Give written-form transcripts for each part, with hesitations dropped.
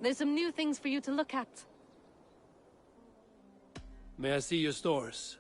There's some new things for you to look at. May I see your stores?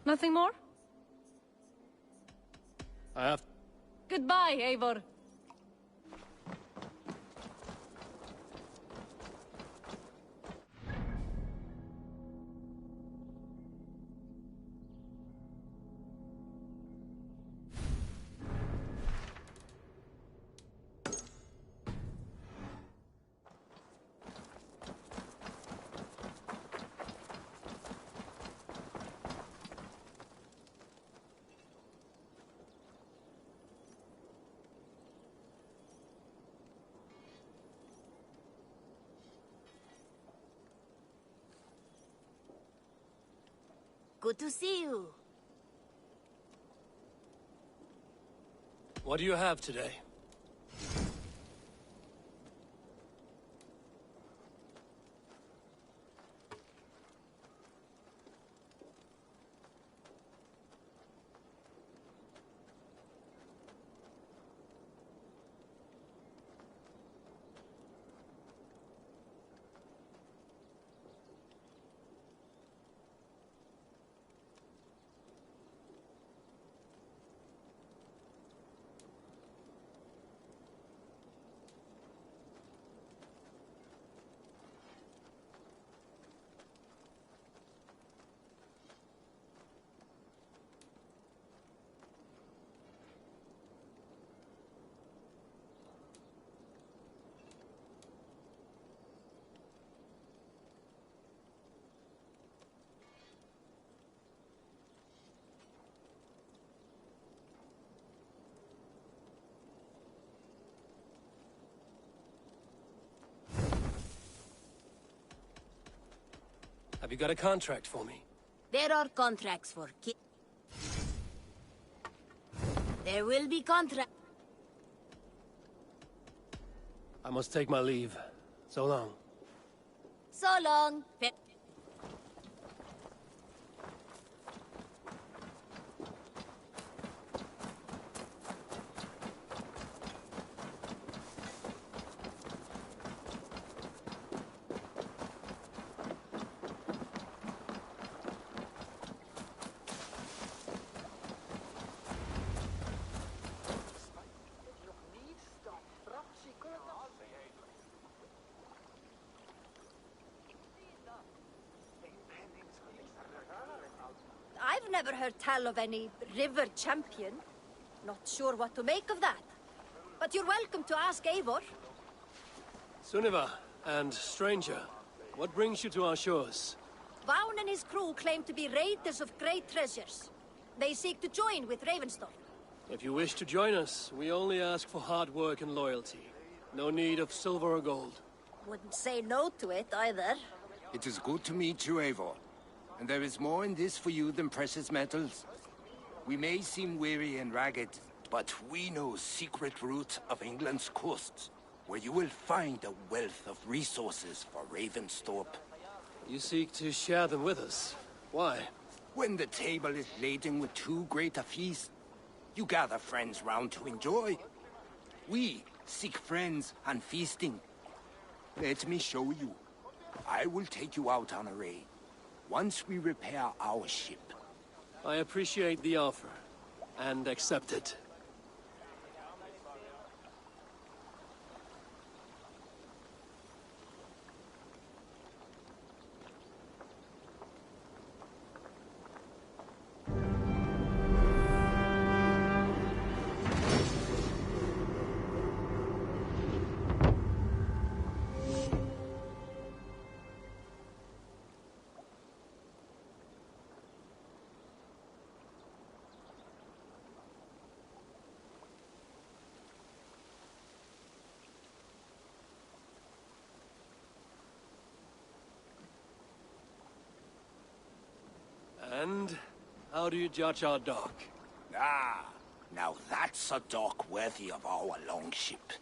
Nothing more? I have... Goodbye, Eivor. Good to see you. What do you have today? Have you got a contract for me? There are contracts for There will be contracts. I must take my leave. So long. So long. I've never heard tell of any river champion. Not sure what to make of that. But you're welcome to ask Eivor. Sunniva and stranger, What brings you to our shores? Vaughan and his crew claim to be raiders of great treasures. They seek to join with Ravenstorm. If you wish to join us, we only ask for hard work and loyalty. No need of silver or gold. Wouldn't say no to it, either. It is good to meet you, Eivor. And there is more in this for you than precious metals. We may seem weary and ragged, but we know secret route of England's coasts, where you will find a wealth of resources for Ravensthorpe. You seek to share them with us. Why? When the table is laden with too great a feast, you gather friends round to enjoy. We seek friends and feasting. Let me show you. I will take you out on a raid, once we repair our ship. I appreciate the offer, and accept it. And how do you judge our dock? Ah, now that's a dock worthy of our longship.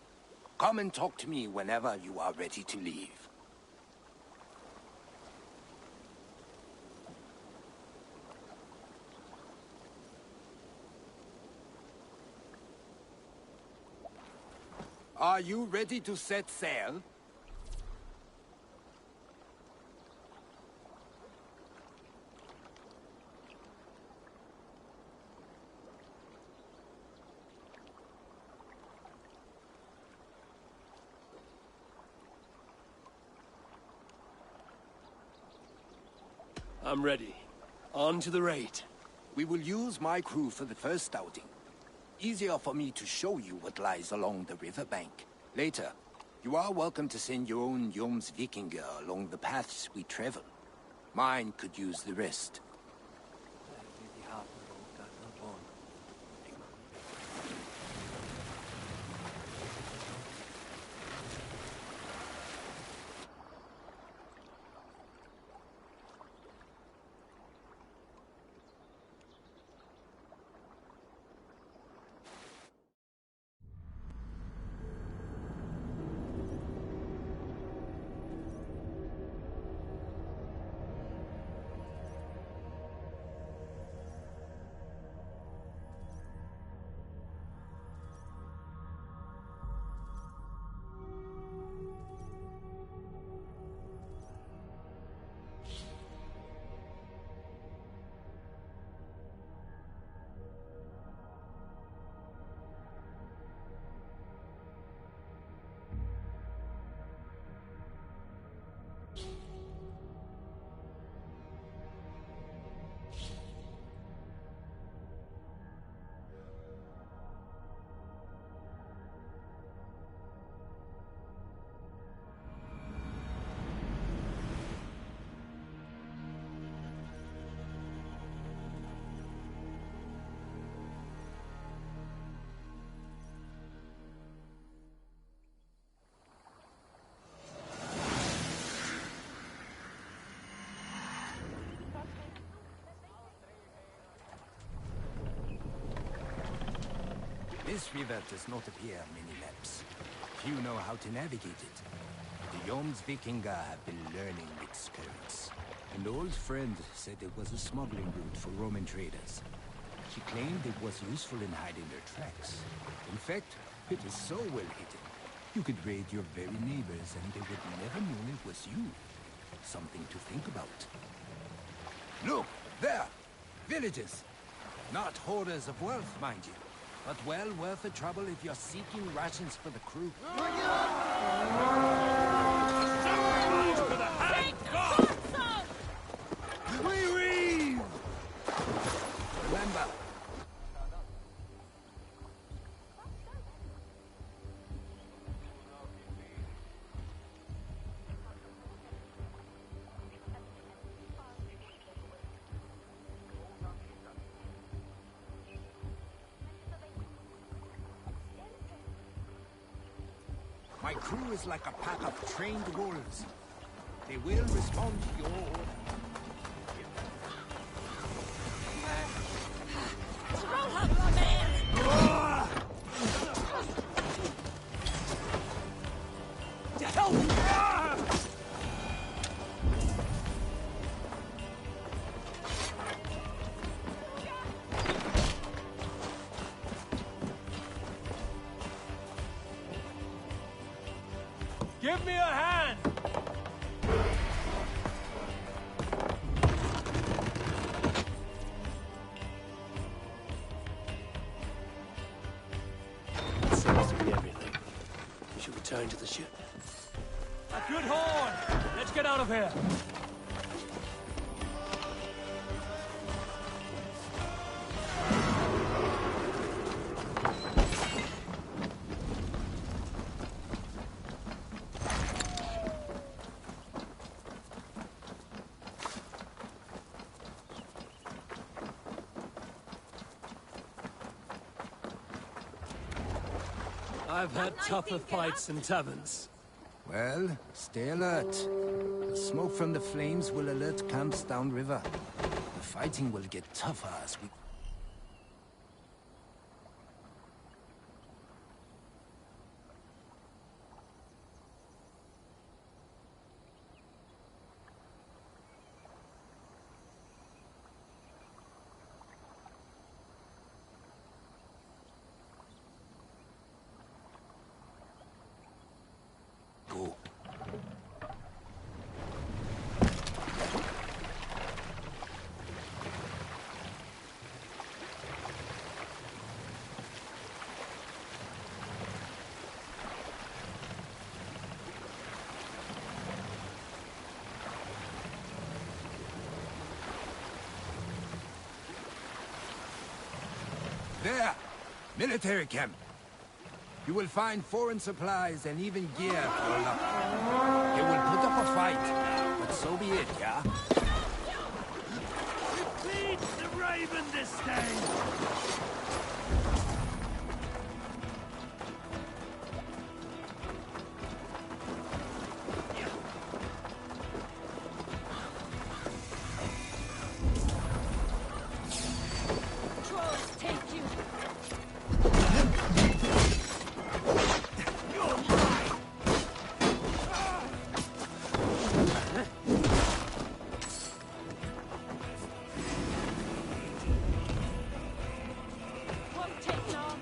Come and talk to me whenever you are ready to leave. Are you ready to set sail? I'm ready. On to the raid. We will use my crew for the first outing. Easier for me to show you what lies along the riverbank. Later, you are welcome to send your own Jomsvikinger along the paths we travel. Mine could use the rest. This river does not appear many maps. Few know how to navigate it. The Jomsvikinger have been learning its currents. An old friend said it was a smuggling route for Roman traders. She claimed it was useful in hiding their tracks. In fact, it is so well hidden, you could raid your very neighbors and they would never know it was you. Something to think about. Look, there! Villages! Not hoarders of wealth, mind you. But well worth the trouble if you're seeking rations for the crew. We reeve! Remember. My crew is like a pack of trained wolves. They will respond to your order. Give me a hand! That seems to be everything. We should return to the ship. A good horn! Let's get out of here! I've had tougher fights in taverns. Well, stay alert. The smoke from the flames will alert camps downriver. The fighting will get tougher as we... go. There! Military camp! You will find foreign supplies and even gear for your luck. They will put up a fight, but so be it, yeah? We feed the raven this day! Trolls take you! Won't take long.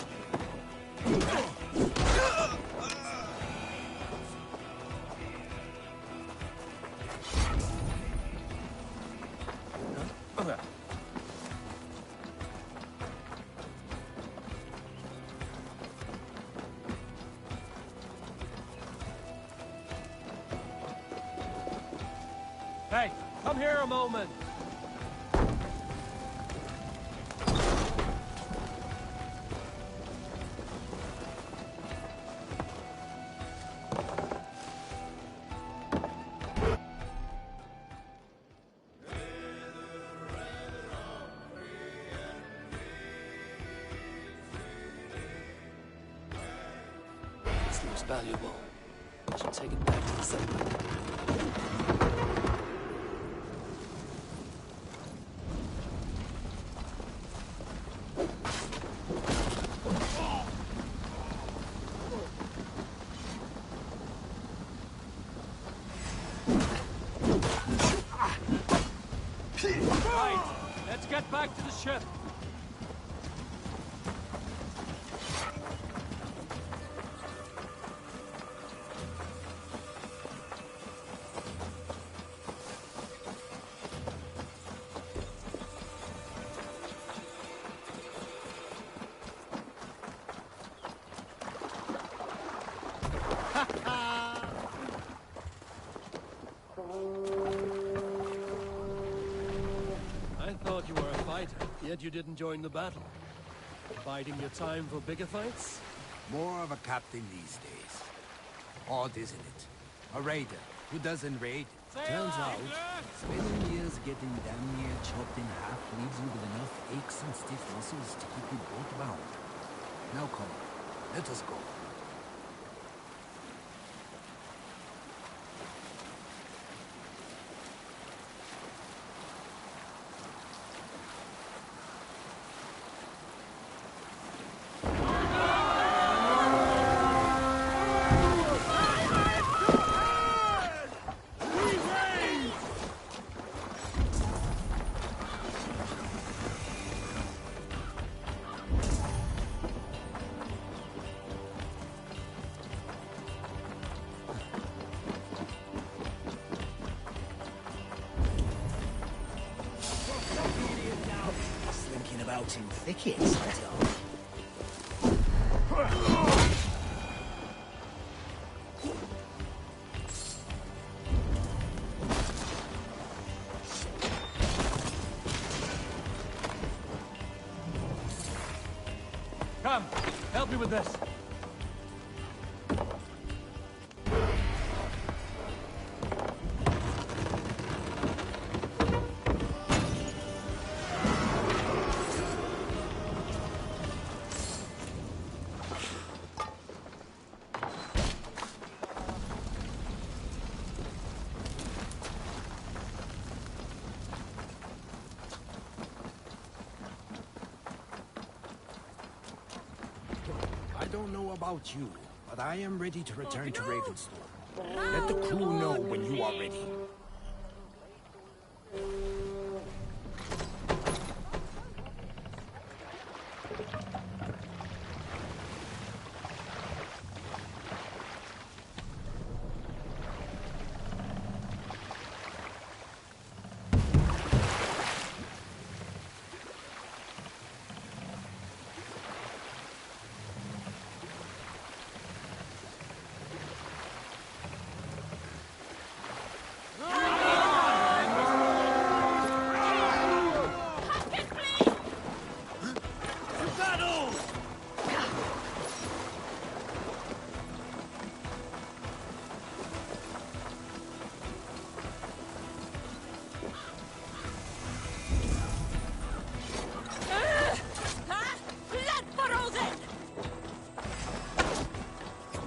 Hey, come here a moment. This looks valuable. I should take it back to the settlement. Right, let's get back to the ship. I thought you were a fighter, yet you didn't join the battle. Biding your time for bigger fights? More of a captain these days. Odd, isn't it? A raider who doesn't raid. Turns out, spending years getting damn near chopped in half leaves you with enough aches and stiff muscles to keep you boat bound. Now come, let us go. thickets, that's all. Come, help me with this. I don't know about you, but I am ready to return to Ravensthorpe. Let the crew know when you are ready.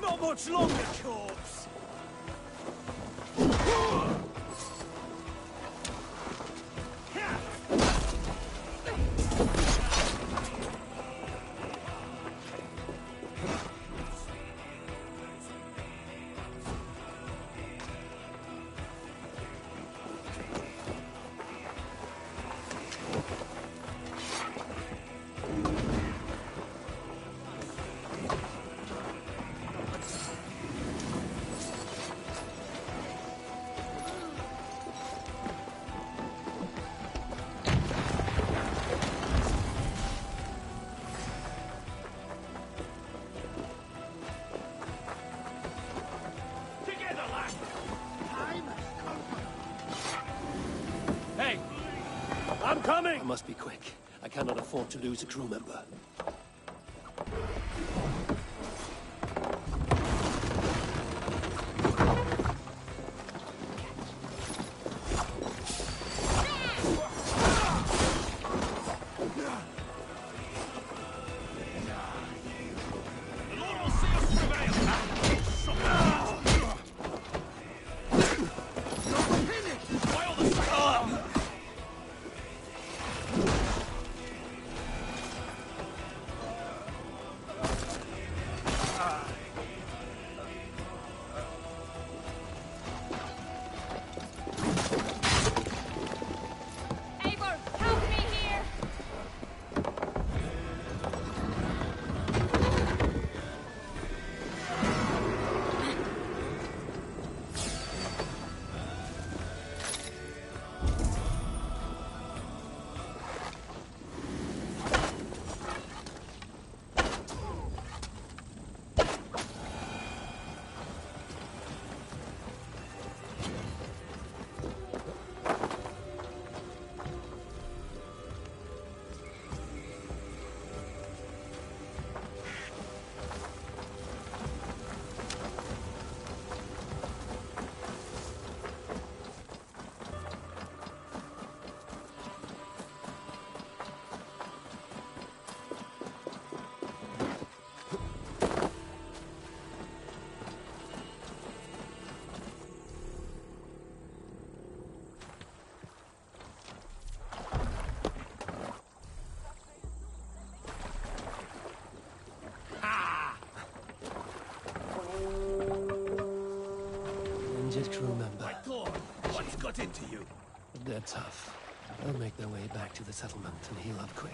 Not much longer, corpse! Hey! I'm coming! I must be quick. I cannot afford to lose a crew member. Injured crew member. What's got into you? They're tough. They'll make their way back to the settlement and heal up quick.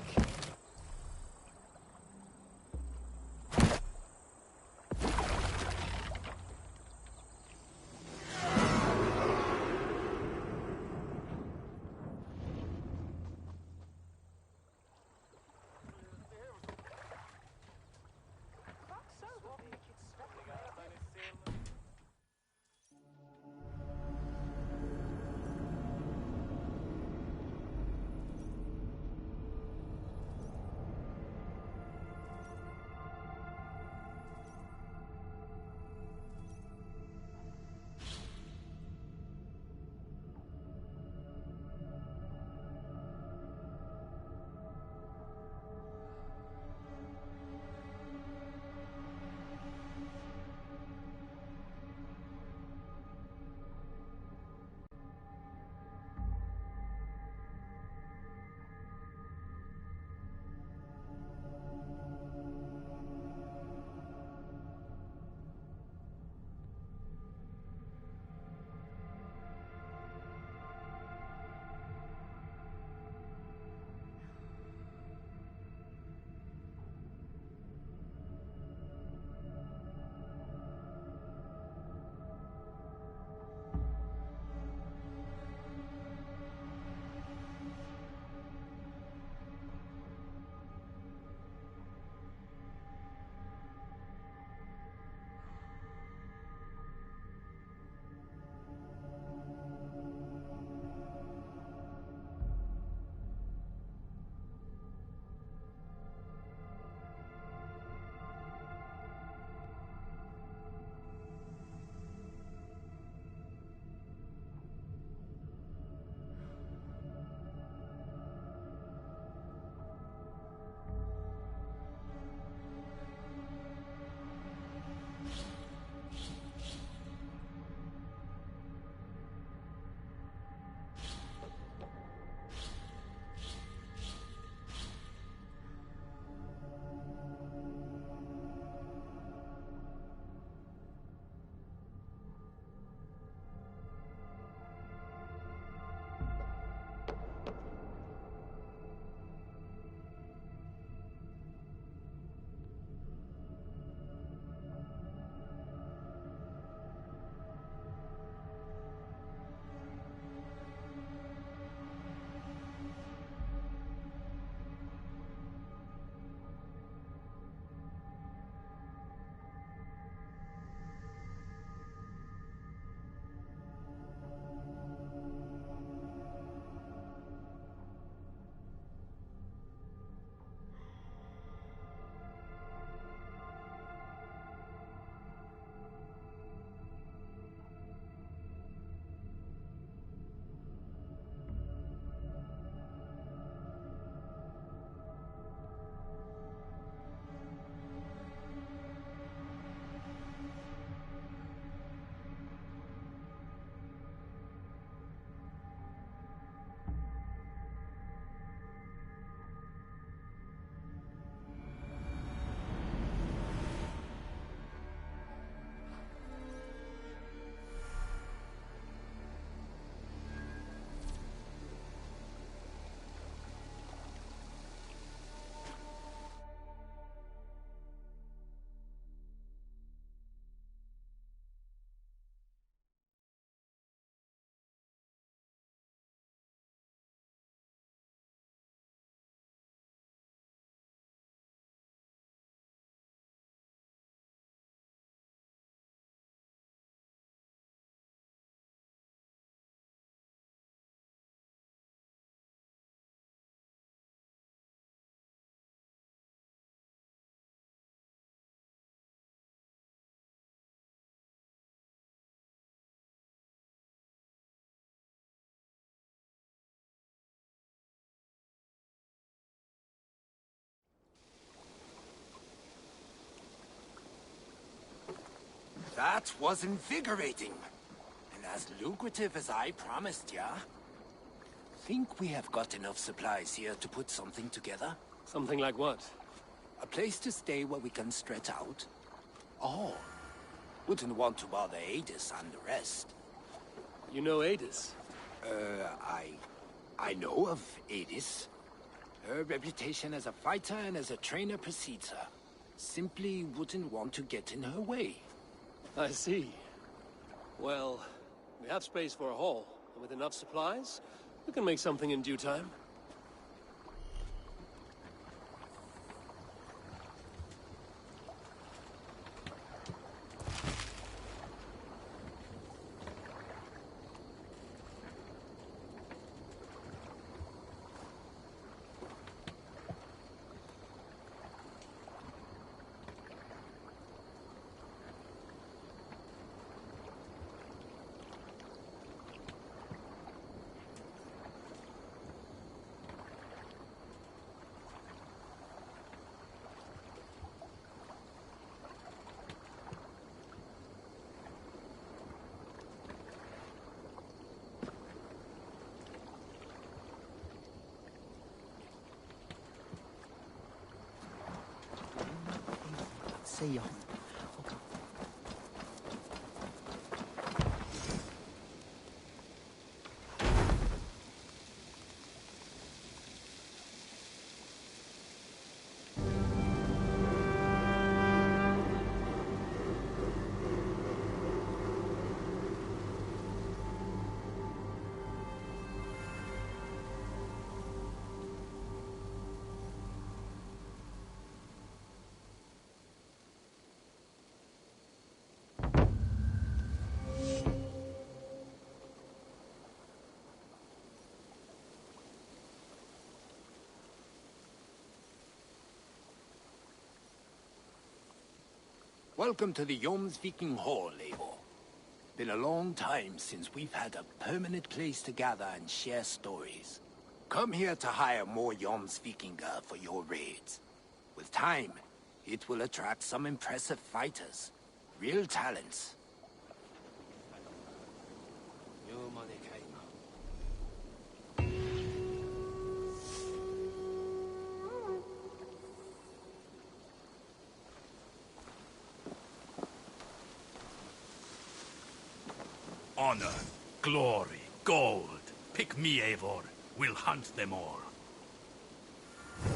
That was invigorating. And as lucrative as I promised ya. Think we have got enough supplies here to put something together? Something like what? A place to stay where we can stretch out? Oh, wouldn't want to bother Adis and the rest. You know Adis? I know of Adis. Her reputation as a fighter and as a trainer precedes her. Simply wouldn't want to get in her way. I see. Well, we have space for a hall, and with enough supplies, we can make something in due time. See ya. Welcome to the Viking Hall, Eivor. Been a long time since we've had a permanent place to gather and share stories. Come here to hire more Vikinga for your raids. With time, it will attract some impressive fighters. Real talents. Honor, glory, gold. Pick me, Eivor. We'll hunt them all.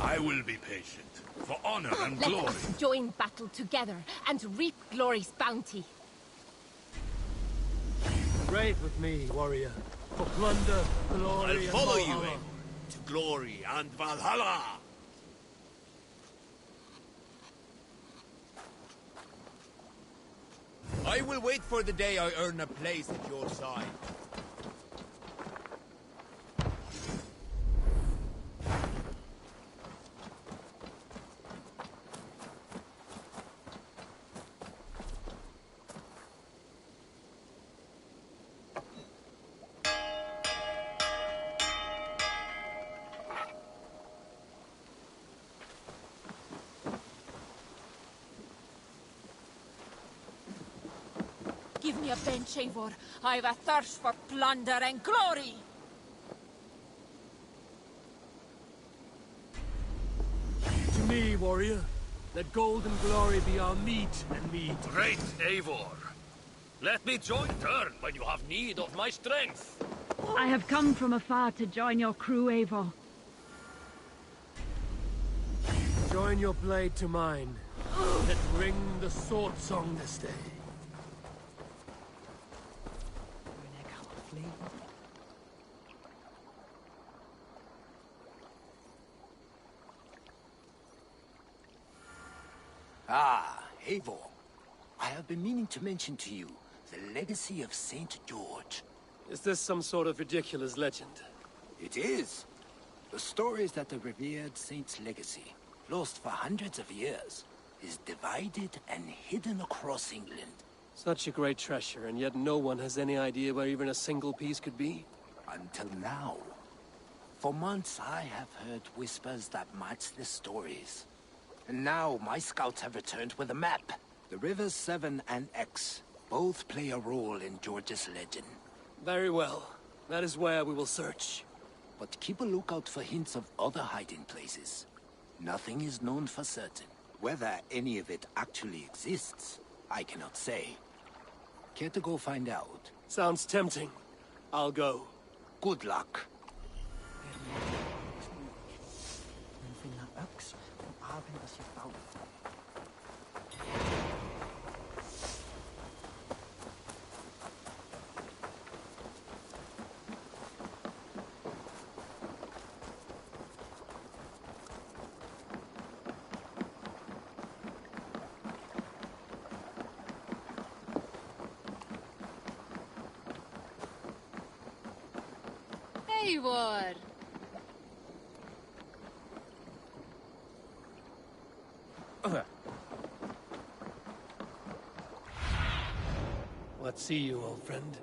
I will be patient. For honor and Let glory. us join battle together and reap glory's bounty. Raid with me, warrior. For plunder, glory, I'll and follow you, Valhalla. Eivor. To glory and Valhalla. I will wait for the day I earn a place at your side. Give me a bench, Eivor. I've a thirst for plunder and glory. To me, warrior. Let gold and glory be our meat and mead. Great Eivor. Let me join turn when you have need of my strength. I have come from afar to join your crew, Eivor. Join your blade to mine. Let ring the sword song this day. Ah, Eivor. I have been meaning to mention to you the legacy of Saint George. Is this some sort of ridiculous legend? It is. The story is that the revered saint's legacy, lost for hundreds of years, is divided and hidden across England. Such a great treasure, and yet no one has any idea where even a single piece could be? Until now. For months I have heard whispers that match the stories. And now my scouts have returned with a map. The rivers Severn and Exe. Both play a role in George's legend. Very well. That is where we will search. But keep a lookout for hints of other hiding places. Nothing is known for certain. Whether any of it actually exists, I cannot say. Care to go find out? Sounds tempting. I'll go. Good luck. Eivor! What see you, old friend?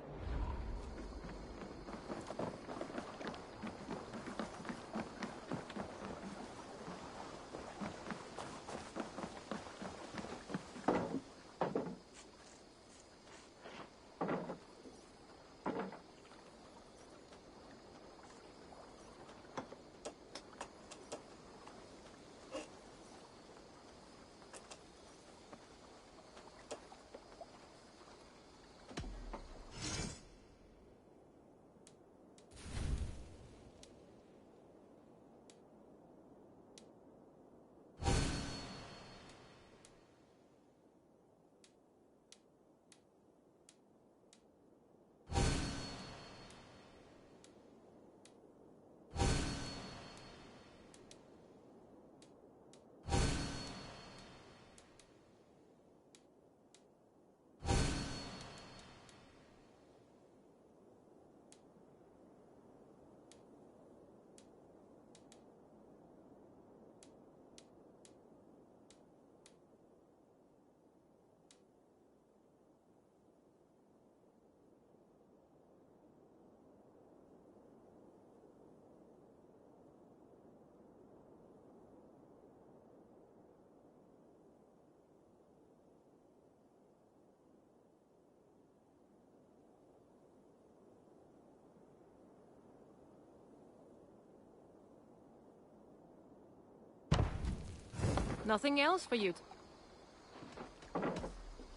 Nothing else for you.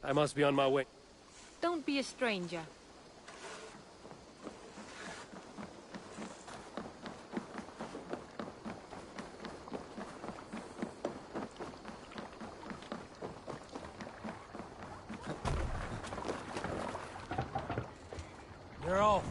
I must be on my way. Don't be a stranger. You're off.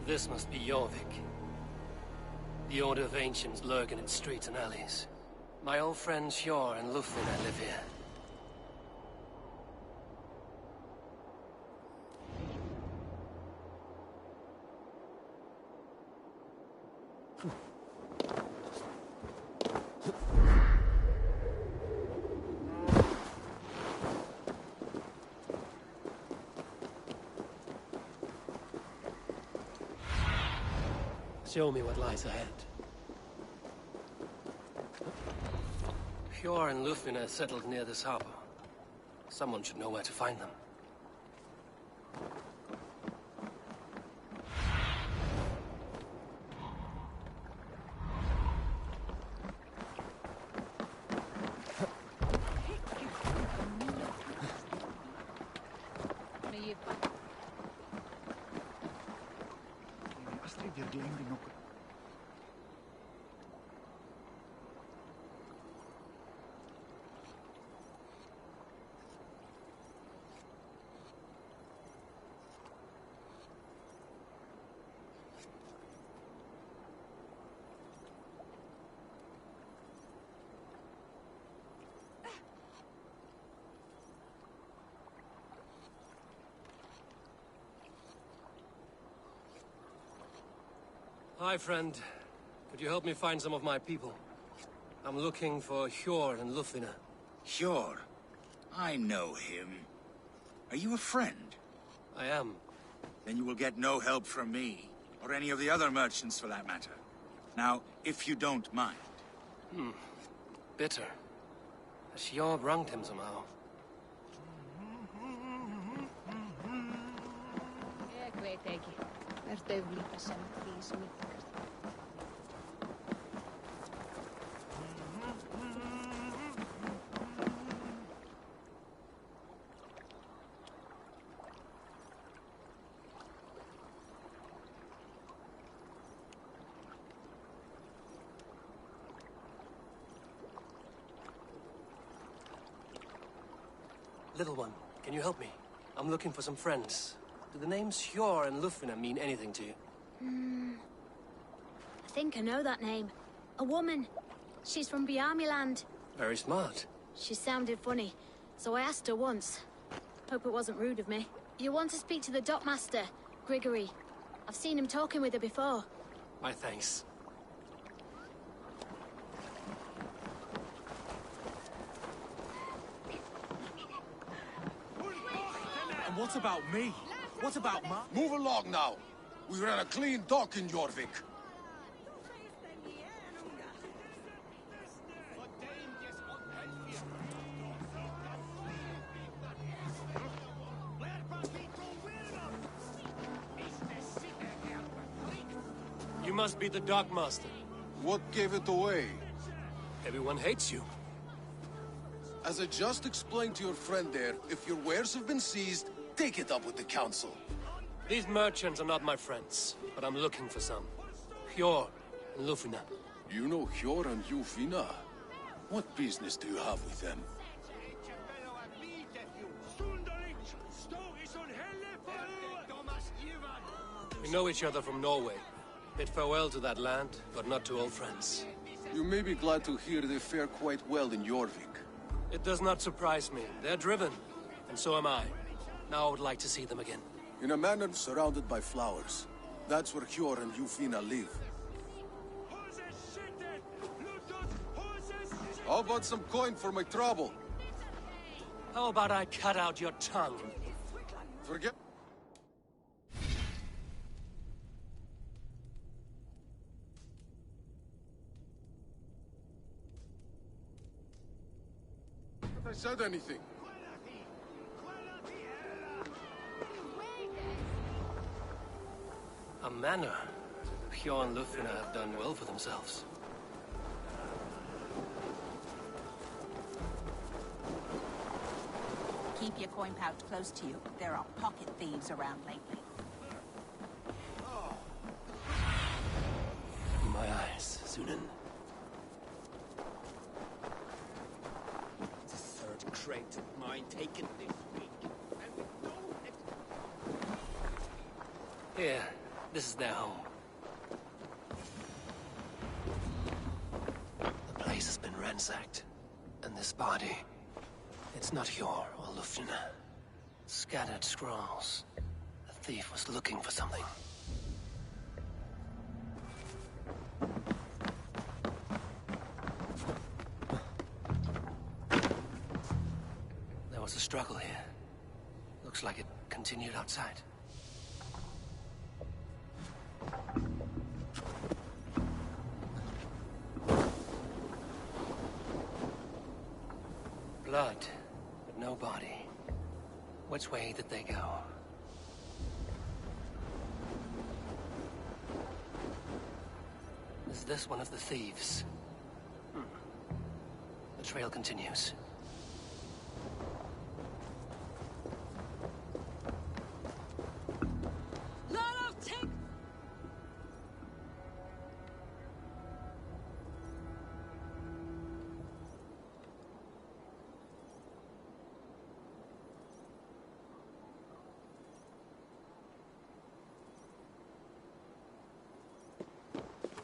This must be Jorvik. The Order of Ancients lurk in its streets and alleys. My old friends Hjor and Lufina live here. Show me what lies ahead. Hjor and Lufina settled near this harbor. Someone should know where to find them. Hi, friend. Could you help me find some of my people? I'm looking for Hjor and Lufina. Hjor? I know him. Are you a friend? I am. Then you will get no help from me, or any of the other merchants for that matter. Now, if you don't mind. Bitter. Has Hjor wronged him somehow? Little one, can you help me? I'm looking for some friends. Do the names Hjor and Lufina mean anything to you? I think I know that name. A woman. She's from Biamiland. Very smart. She sounded funny, so I asked her once. Hope it wasn't rude of me. You want to speak to the dockmaster, Grigory. I've seen him talking with her before. My thanks. And what about me? What about my... Move along now. We ran a clean dock in Jorvik. You must be the dockmaster. What gave it away? Everyone hates you. As I just explained to your friend there, if your wares have been seized, take it up with the council. These merchants are not my friends, but I'm looking for some. Hjor and Lufina. You know Hjor and Lufina? What business do you have with them? We know each other from Norway. Bid farewell to that land, but not to old friends. You may be glad to hear they fare quite well in Jorvik. It does not surprise me. They're driven, and so am I. Now I would like to see them again. In a manor surrounded by flowers. That's where Hjor and Lufina live. How about some coin for my trouble? How about I cut out your tongue? Forget... I said anything. A manor. Hjor and Lufina have done well for themselves. Keep your coin pouch close to you. There are pocket thieves around lately. My eyes, Sunan. It's a third crate of mine taken this week. Here, This is their home. The place has been ransacked. And this body... It's not Hjor or Lufina. Scattered scrolls. The thief was looking for something. There was a struggle here. Looks like it continued outside. Blood, but no body. Which way did they go? Is this one of the thieves? The trail continues.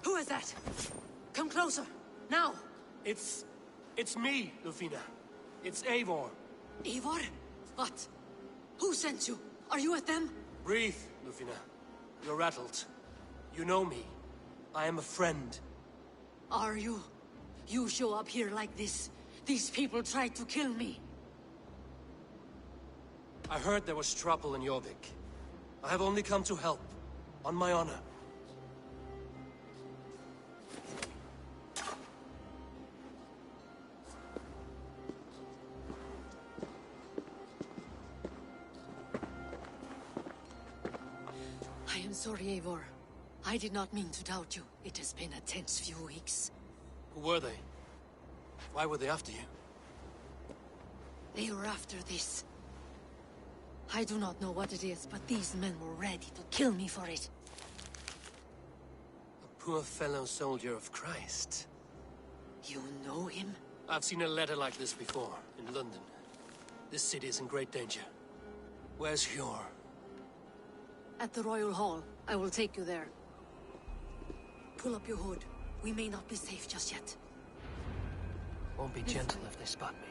Who is that? Come closer, now! It's me, Lufina. It's Eivor. Eivor? What? Who sent you? Are you with them? Breathe, Lufina. You're rattled. You know me. I am a friend. Are you? You show up here like this. These people tried to kill me. I heard there was trouble in Jorvik. I have only come to help. On my honor. I am sorry, Eivor. I did not mean to doubt you. It has been a tense few weeks. Who were they? Why were they after you? They were after this. I do not know what it is, but these men were ready to kill me for it. A poor fellow soldier of Christ. You know him? I've seen a letter like this before, in London. This city is in great danger. Where's Hjor? At the Royal Hall. I will take you there. Pull up your hood. We may not be safe just yet. Won't be gentle if they spot me.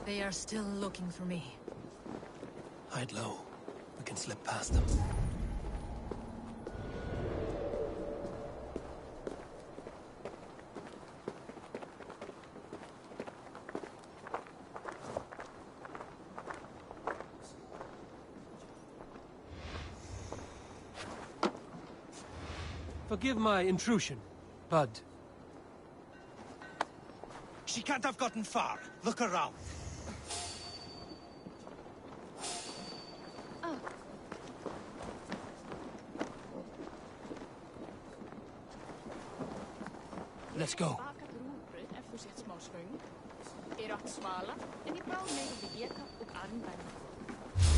They are still looking for me. Hide low. We can slip past them. Forgive my intrusion, Bud. She can't have gotten far. Look around. Let's go.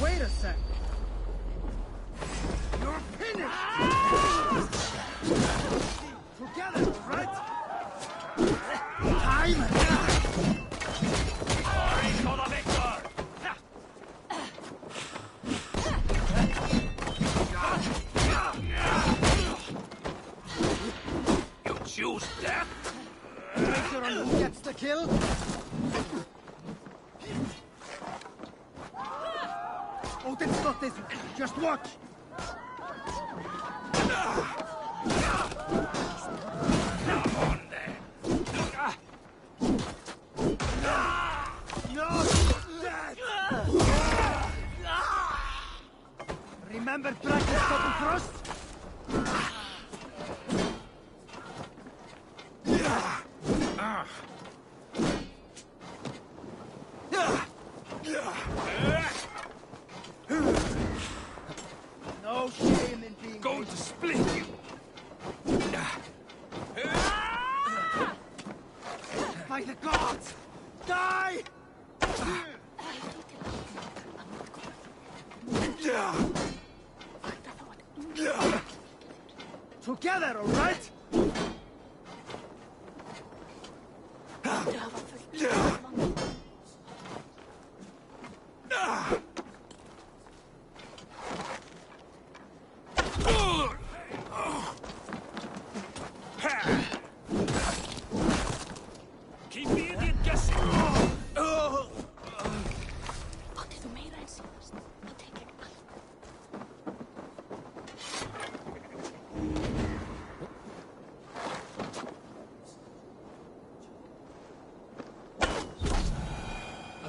Wait a sec. You're finished! Together, right? Time! You choose death? Later on who gets the kill? Odin's got this. Just watch. Come on then. You're dead. Remember practice cutting thrust? No shame in being going to split you. By the gods! Die! Together, all right?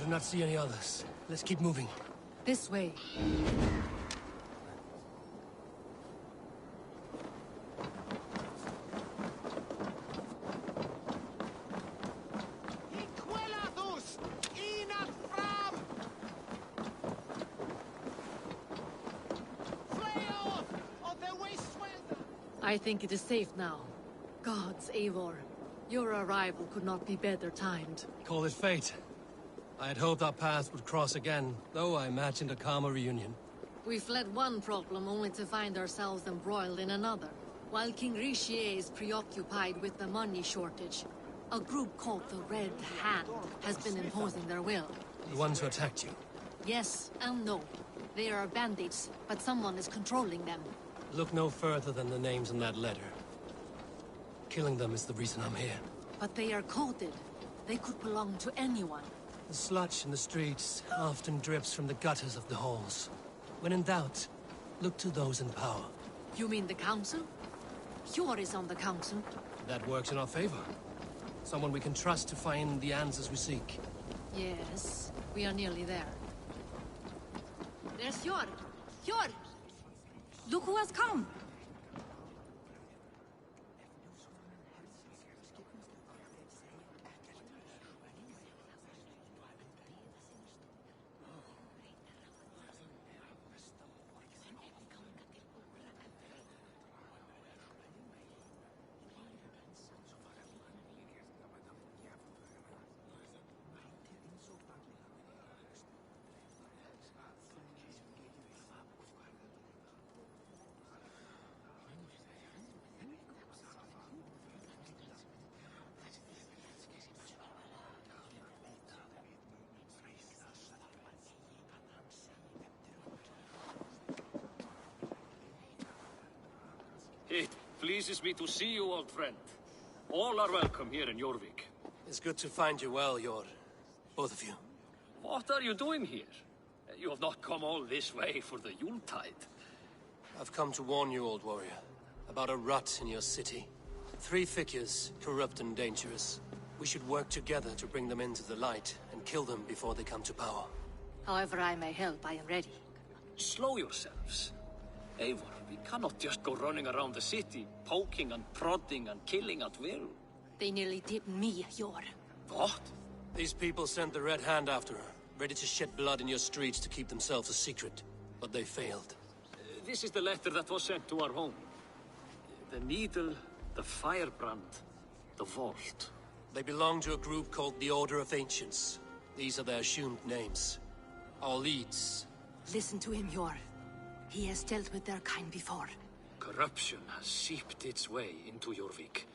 do not see any others. Let's keep moving. This way. I think it is safe now. Gods, Eivor. Your arrival could not be better timed. Call it fate. I had hoped our paths would cross again, though I imagined a calmer reunion. We fled one problem only to find ourselves embroiled in another. While King Richier is preoccupied with the money shortage, a group called the Red Hand has been imposing their will. The ones who attacked you? Yes and no. They are bandits, but someone is controlling them. Look no further than the names in that letter. Killing them is the reason I'm here. But they are coded. They could belong to anyone. The sludge in the streets often drips from the gutters of the halls. When in doubt, look to those in power. You mean the council? Hjor is on the council. That works in our favor. Someone we can trust to find the answers we seek. Yes, we are nearly there. There's Hjor! Hjor! Look who has come! It pleases me to see you, old friend. All are welcome here in Jorvik. It's good to find you well, Jor. Both of you. What are you doing here? You have not come all this way for the Yuletide. I've come to warn you, old warrior, about a rot in your city. 3 figures, corrupt and dangerous. We should work together to bring them into the light and kill them before they come to power. However I may help, I am ready. Slow yourselves. Eivor, we cannot just go running around the city, poking and prodding and killing at will. They nearly did me, Hjor. What? These people sent the Red Hand after her, ready to shed blood in your streets to keep themselves a secret. But they failed. This is the letter that was sent to our home. The needle, the firebrand, the vault. They belong to a group called the Order of Ancients. These are their assumed names. Our leads. Listen to him, Hjor. He has dealt with their kind before. Corruption has seeped its way into Jorvik.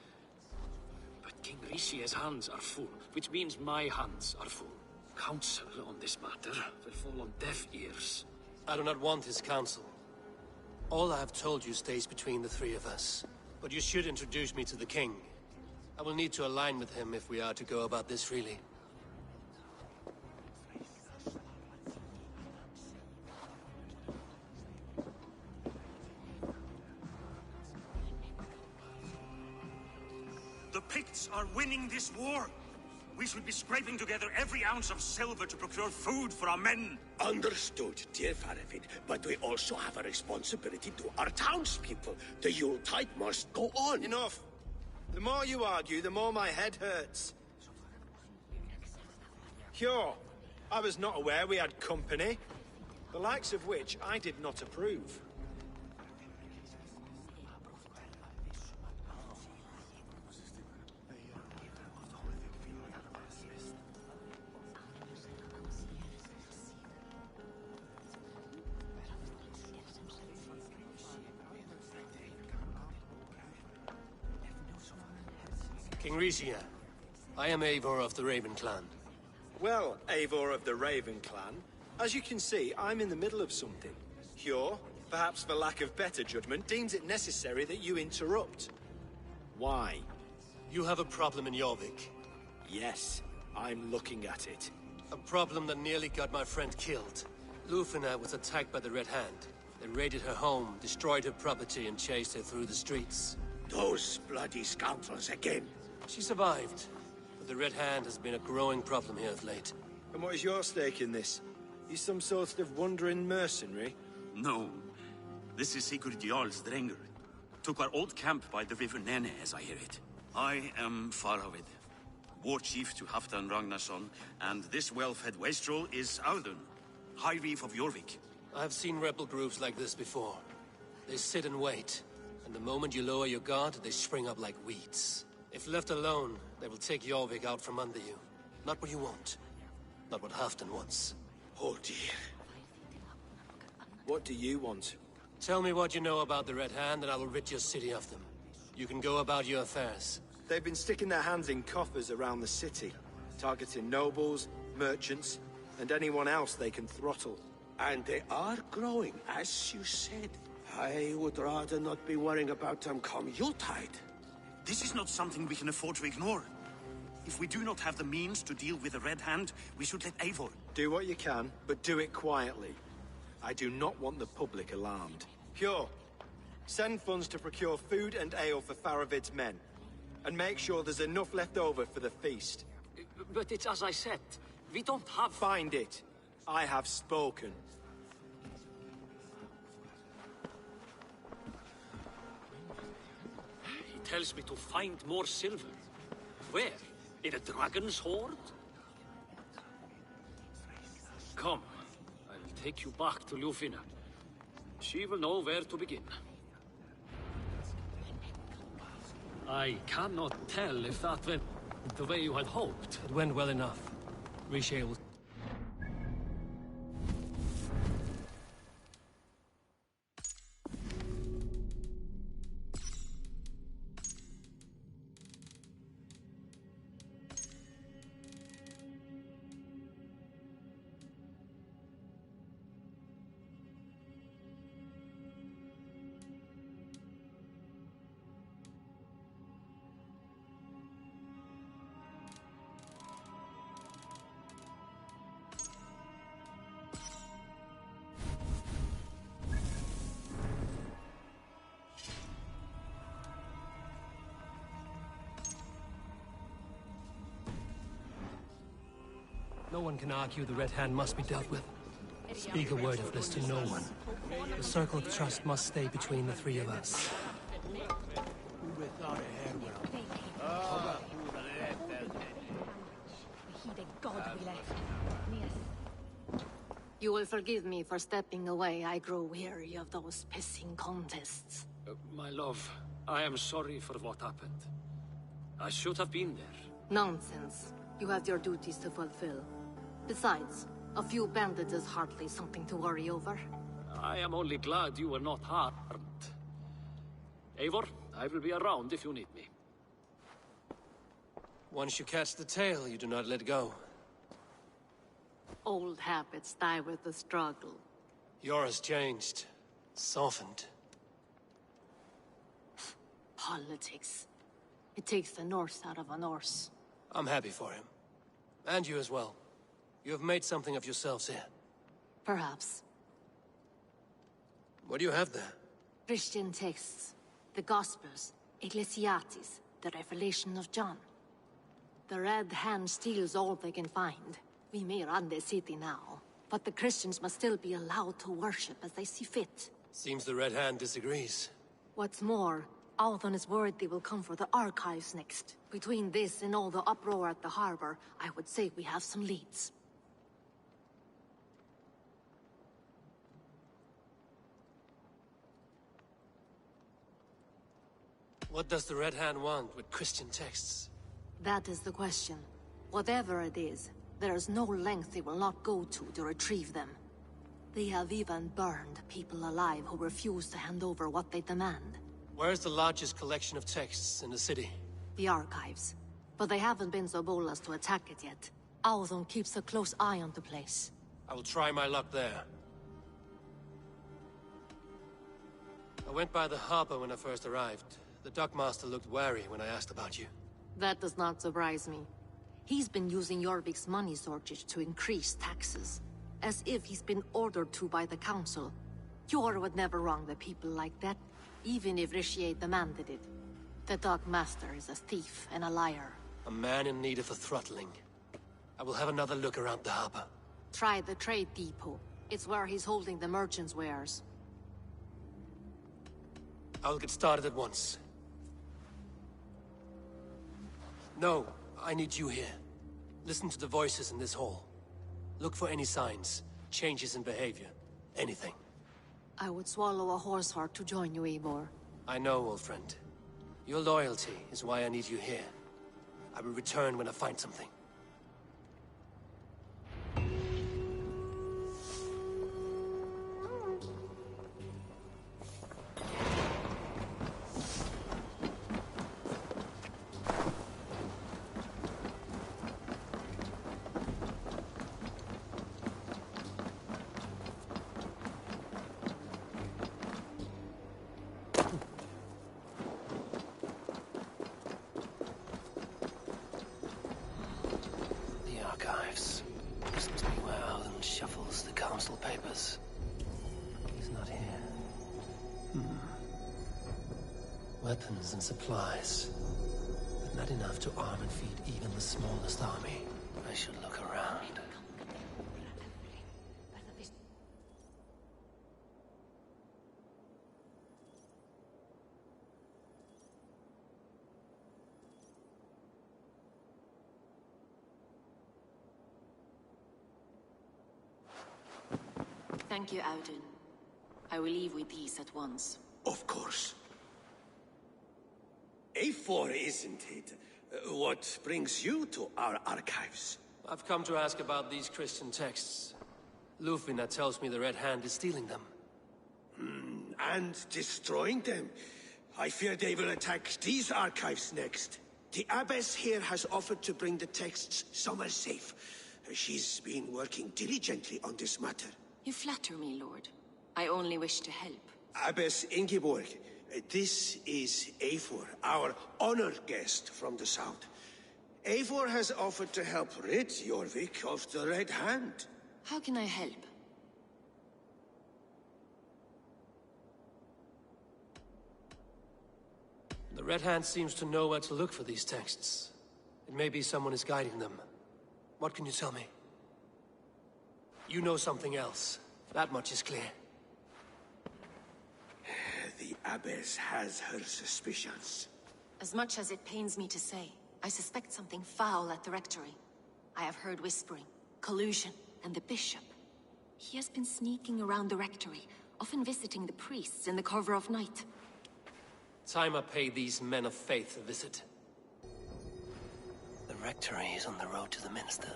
But King Richier's hands are full, which means my hands are full. Counsel on this matter will fall on deaf ears. I do not want his counsel. All I have told you stays between the 3 of us. But you should introduce me to the king. I will need to align with him if we are to go about this freely. The Picts are winning this war. We should be scraping together every ounce of silver to procure food for our men. Understood, dear Faravid, but we also have a responsibility to our townspeople. The Yuletide must go on. Enough. The more you argue, the more my head hurts. Hjor, I was not aware we had company, the likes of which I did not approve. King Richier, I am Eivor of the Raven Clan. Well, Eivor of the Raven Clan, as you can see, I'm in the middle of something. Hjor, perhaps for lack of better judgment, deems it necessary that you interrupt. Why? You have a problem in Jorvik. Yes, I'm looking at it. A problem that nearly got my friend killed. Lufina was attacked by the Red Hand. They raided her home, destroyed her property, and chased her through the streets. Those bloody scoundrels again. She survived, but the Red Hand has been a growing problem here of late. And what is your stake in this? You some sort of wandering mercenary? No. This is Sigurd Jarl's Drenger. Took our old camp by the river Nene, as I hear it. I am Faravid, war chief to Halfdan Ragnarsson, and this well-fed wastrel is Audun, High Reef of Jorvik. I've seen rebel groups like this before. They sit and wait, and the moment you lower your guard, they spring up like weeds. If left alone, they will take Jorvik out from under you. Not what you want. Not what Halfdan wants. Oh dear. What do you want? Tell me what you know about the Red Hand, and I will rid your city of them. You can go about your affairs. They've been sticking their hands in coffers around the city, targeting nobles, merchants, and anyone else they can throttle. And they are growing, as you said. I would rather not be worrying about them come Yuletide. This is not something we can afford to ignore. If we do not have the means to deal with the Red Hand, we should let Eivor. Do what you can, but do it quietly. I do not want the public alarmed. Pure, send funds to procure food and ale for Faravid's men. And make sure there's enough left over for the feast. But it's as I said, we don't have... Find it. I have spoken. He tells me to find more silver. Where? In a dragon's hoard? Come, I will take you back to Ljufina. She will know where to begin. I cannot tell if that went the way you had hoped. It went well enough. Rhys will... No one can argue the Red Hand must be dealt with. Speak a word of this to no one. The circle of trust must stay between the three of us. You will forgive me for stepping away. I grow weary of those pissing contests. My love, I am sorry for what happened. I should have been there. Nonsense. You have your duties to fulfill. Besides, a few bandits is hardly something to worry over. I am only glad you were not harmed. Eivor, I will be around if you need me. Once you catch the tail, you do not let go. Old habits die with the struggle. Yours changed. Softened. Politics. It takes the Norse out of a Norse. I'm happy for him. And you as well. You have made something of yourselves here. Perhaps. What do you have there? Christian texts. The Gospels. Ecclesiastes. The Revelation of John. The Red Hand steals all they can find. We may run the city now, but the Christians must still be allowed to worship as they see fit. Seems the Red Hand disagrees. What's more, Althon is worried they will come for the archives next. Between this and all the uproar at the harbor, I would say we have some leads. What does the Red Hand want with Christian texts? That is the question. Whatever it is, there is no length they will not go to retrieve them. They have even burned people alive who refuse to hand over what they demand. Where's the largest collection of texts in the city? The archives. But they haven't been so bold as to attack it yet. Althon keeps a close eye on the place. I will try my luck there. I went by the harbor when I first arrived. The dockmaster looked wary when I asked about you. That does not surprise me. He's been using Jorvik's money shortage to increase taxes. As if he's been ordered to by the council. Jor would never wrong the people like that, even if Rishier demanded it. The dockmaster is a thief and a liar. A man in need of a throttling. I will have another look around the harbor. Try the trade depot. It's where he's holding the merchants' wares. I will get started at once. No, I need you here. Listen to the voices in this hall. Look for any signs, changes in behavior, anything. I would swallow a horse heart to join you, Eivor. I know, old friend. Your loyalty is why I need you here. I will return when I find something. Weapons and supplies, but not enough to arm and feed even the smallest army. I should look around. Thank you, Audun. I will leave with these at once. Of course. A4, isn't it? What brings you to our archives? I've come to ask about these Christian texts. Lufvina tells me the Red Hand is stealing them. And destroying them. I fear they will attack these archives next. The Abbess here has offered to bring the texts somewhere safe. She's been working diligently on this matter. You flatter me, Lord. I only wish to help. Abbess Ingeborg, this is Eivor, our honored guest from the south. Eivor has offered to help rid Jorvik of the Red Hand. How can I help? The Red Hand seems to know where to look for these texts. It may be someone is guiding them. What can you tell me? You know something else. That much is clear. The Abbess has her suspicions. As much as it pains me to say, I suspect something foul at the rectory. I have heard whispering, collusion, and the bishop. He has been sneaking around the rectory, often visiting the priests in the cover of night. Time I pay these men of faith a visit. The rectory is on the road to the minster.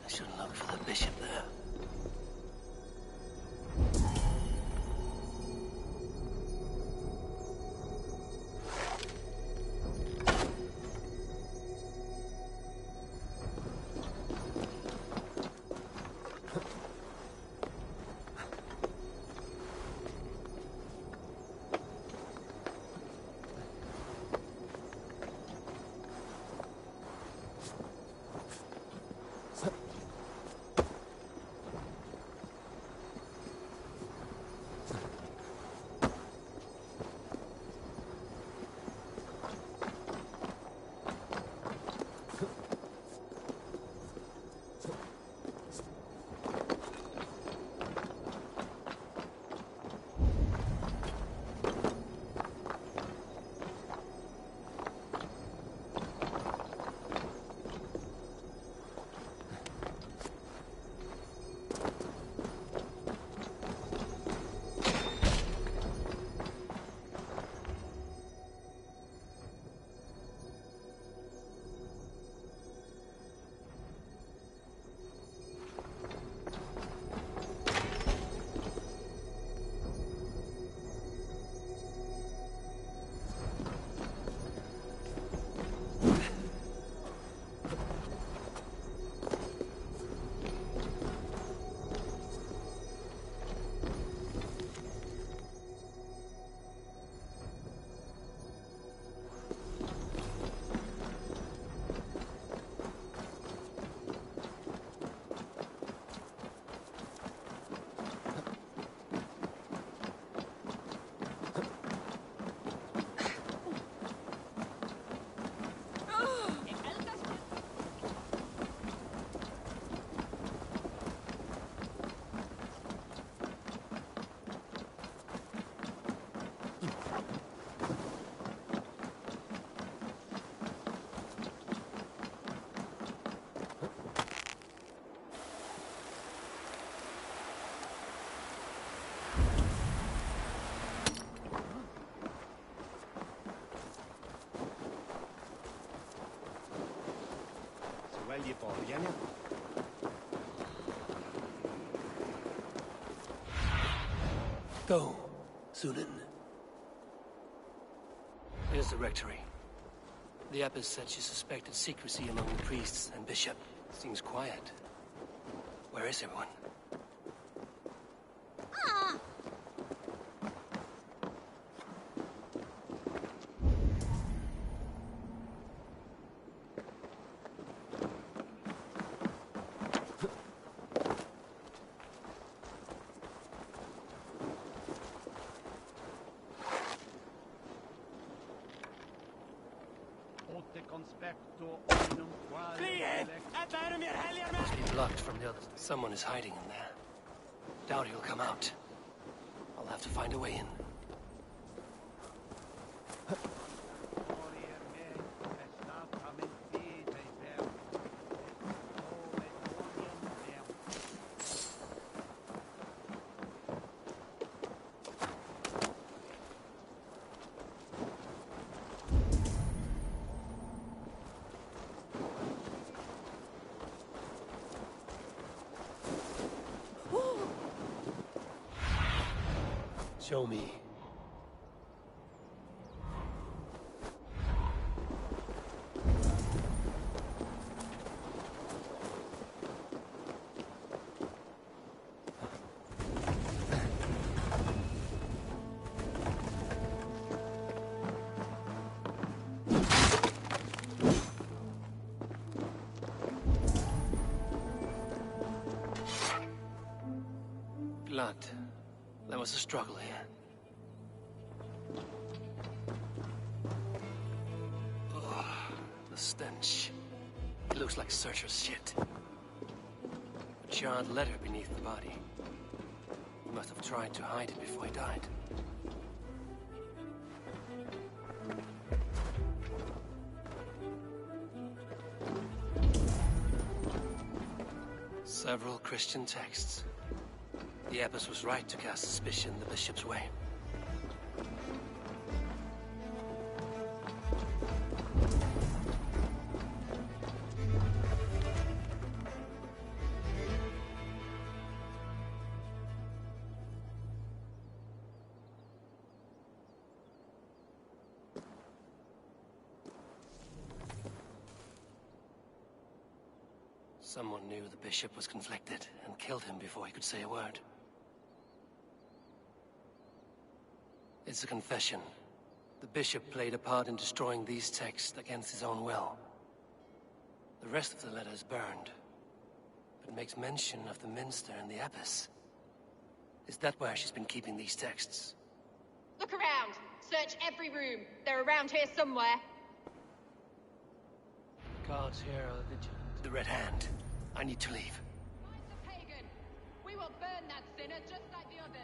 I should look for the bishop there. Go, Sunan. Here's the rectory. The abbess said she suspected secrecy among the priests and bishop. Seems quiet. Where is everyone? Must be blocked from the others. Someone is hiding in there. Doubt he'll come out. I'll have to find a way in. Show me. Blood. There was a struggle here. Oh, the stench. It looks like Searcher's shit. A charred letter beneath the body. He must have tried to hide it before he died. Several Christian texts. The abbess was right to cast suspicion the bishop's way. Someone knew the bishop was conflicted and killed him before he could say a word. It's a confession. The bishop played a part in destroying these texts against his own will. The rest of the letter is burned, but makes mention of the minster and the abbess. Is that where she's been keeping these texts? Look around. Search every room. They're around here somewhere. Guards here are vigilant. The Red Hand. I need to leave. Pagan. We will burn that sinner just like the others.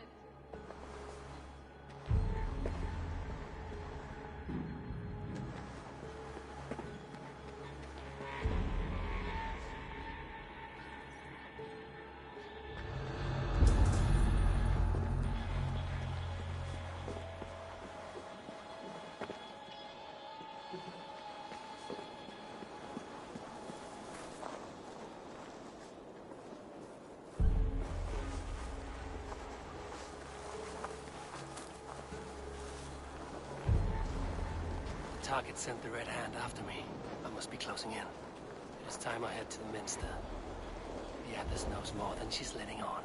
The target sent the Red Hand after me. I must be closing in. It is time I head to the minster. The abbess knows more than she's letting on.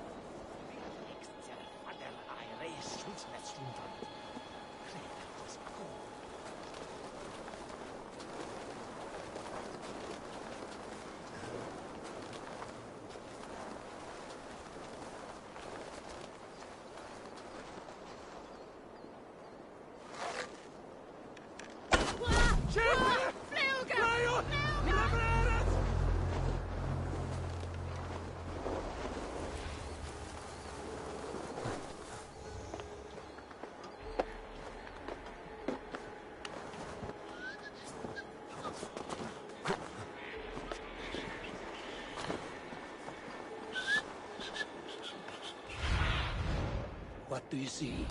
What do you see?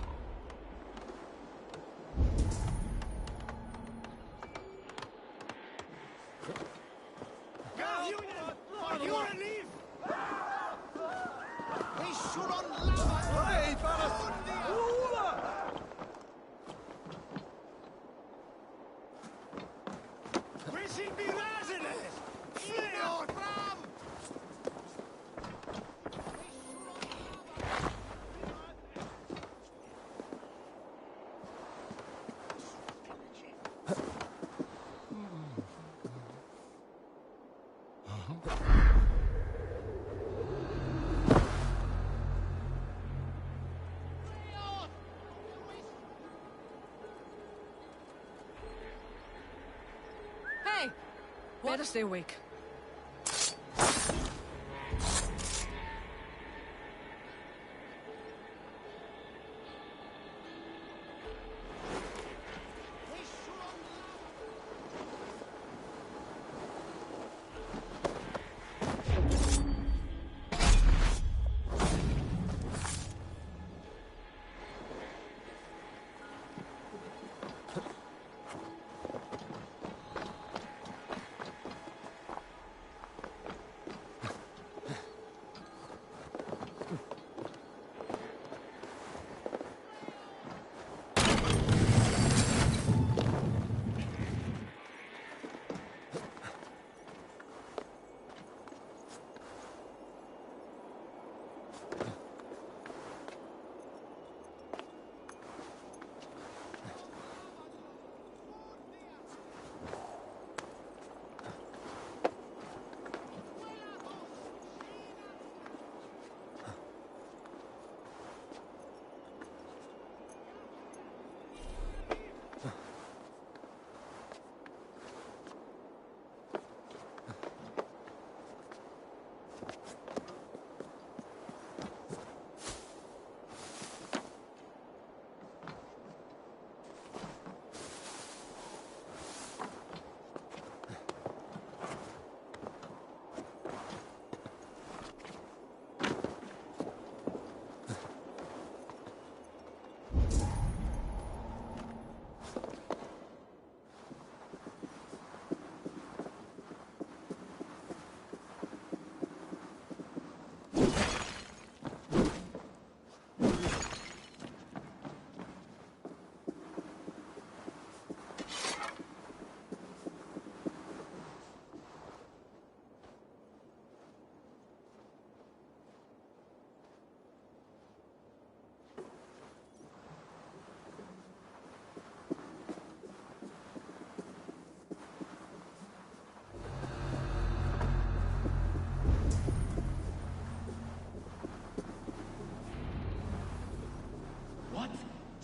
Better stay awake.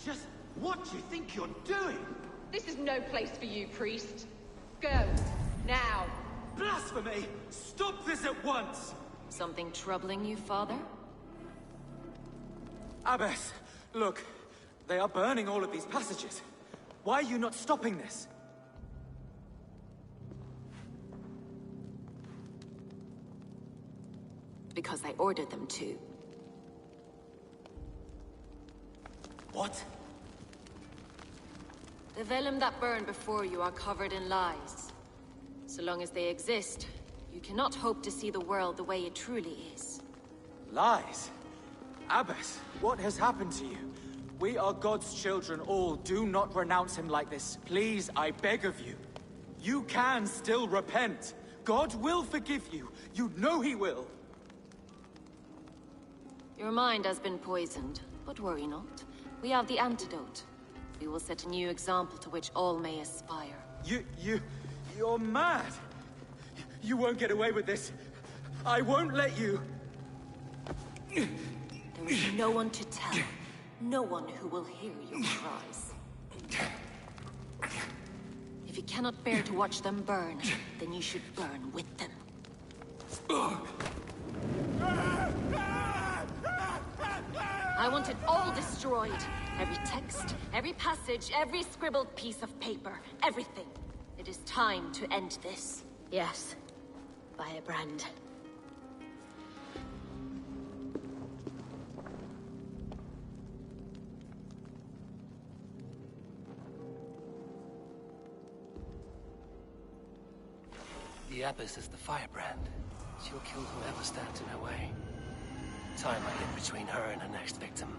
Just what do you think you're doing? This is no place for you, priest. Go. Now. Blasphemy! Stop this at once! Something troubling you, father? Abbess, look. They are burning all of these passages. Why are you not stopping this? Because I ordered them to. What? The vellum that burned before you are covered in lies. So long as they exist, you cannot hope to see the world the way it truly is. Lies? Abbess, what has happened to you? We are God's children all. Do not renounce him like this. Please, I beg of you. You can still repent. God will forgive you. You know he will. Your mind has been poisoned, but worry not. We have the antidote. We will set a new example to which all may aspire. You're mad! You won't get away with this. I won't let you! There is no one to tell. No one who will hear your cries. If you cannot bear to watch them burn, then you should burn with them. I want it all destroyed. Every text, every passage, every scribbled piece of paper. Everything. It is time to end this. Yes. By a brand. The Abbess is the firebrand. She'll kill whoever stands in her way. Time I get between her and her next victim.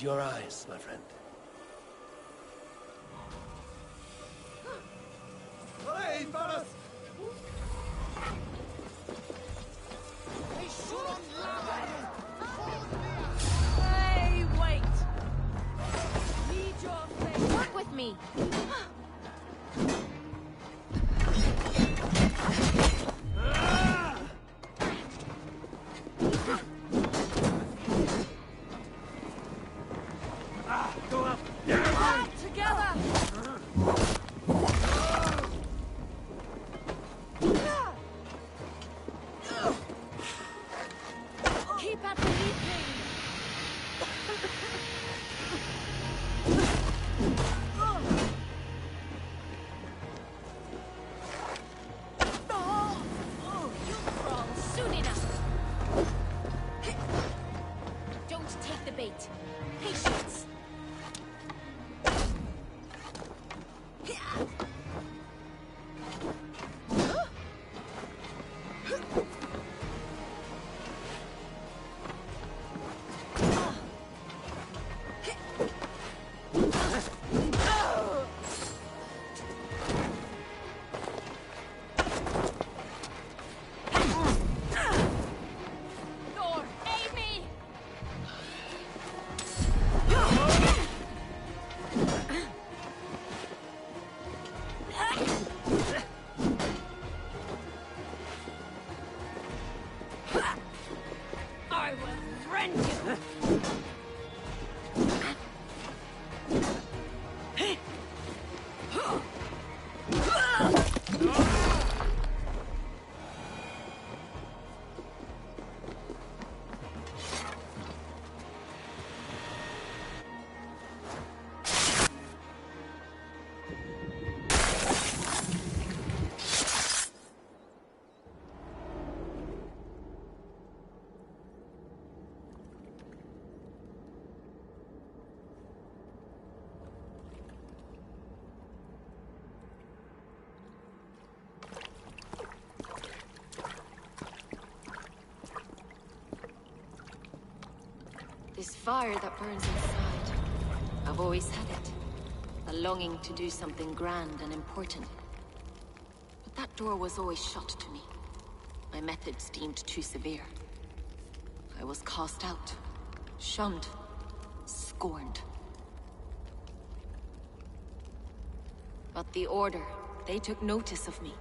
read your eyes, my friend. Hey, fellas! Hey, wait! Need your face. Work with me. Go up! Together! Keep at the leaping. You'll crawl soon enough. Don't take the bait. Patience. Thor, aid me! I will rend you! This fire that burns inside, I've always had it. A longing to do something grand and important. But that door was always shut to me. My methods deemed too severe. I was cast out, shunned, scorned. But the Order, they took notice of me.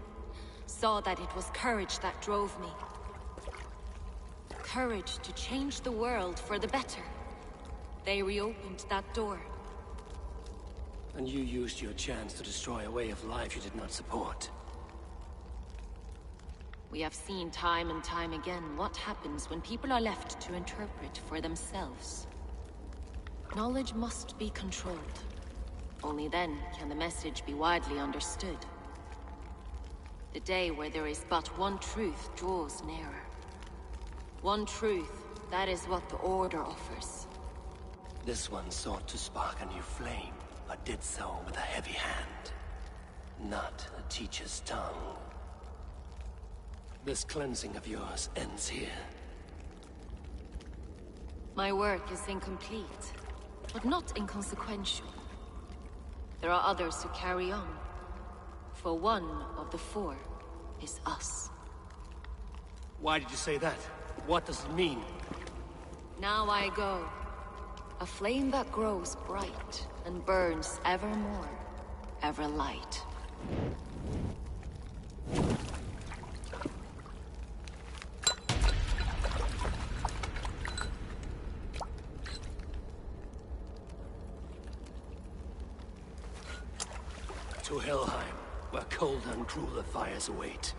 Saw that it was courage that drove me. Courage to change the world for the better. They reopened that door. And you used your chance to destroy a way of life you did not support. We have seen time and time again what happens when people are left to interpret for themselves. Knowledge must be controlled. Only then can the message be widely understood. The day where there is but one truth draws nearer. One truth, that is what the Order offers. This one sought to spark a new flame, but did so with a heavy hand. Not a teacher's tongue. This cleansing of yours ends here. My work is incomplete, but not inconsequential. There are others who carry on. For one of the four is us. Why did you say that? What does it mean? Now I go. A flame that grows bright and burns ever more, ever light. To Helheim, where cold and crueler fires await.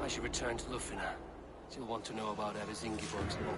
I should return to Lufina. She'll want to know about Abbess Ingeborg's law.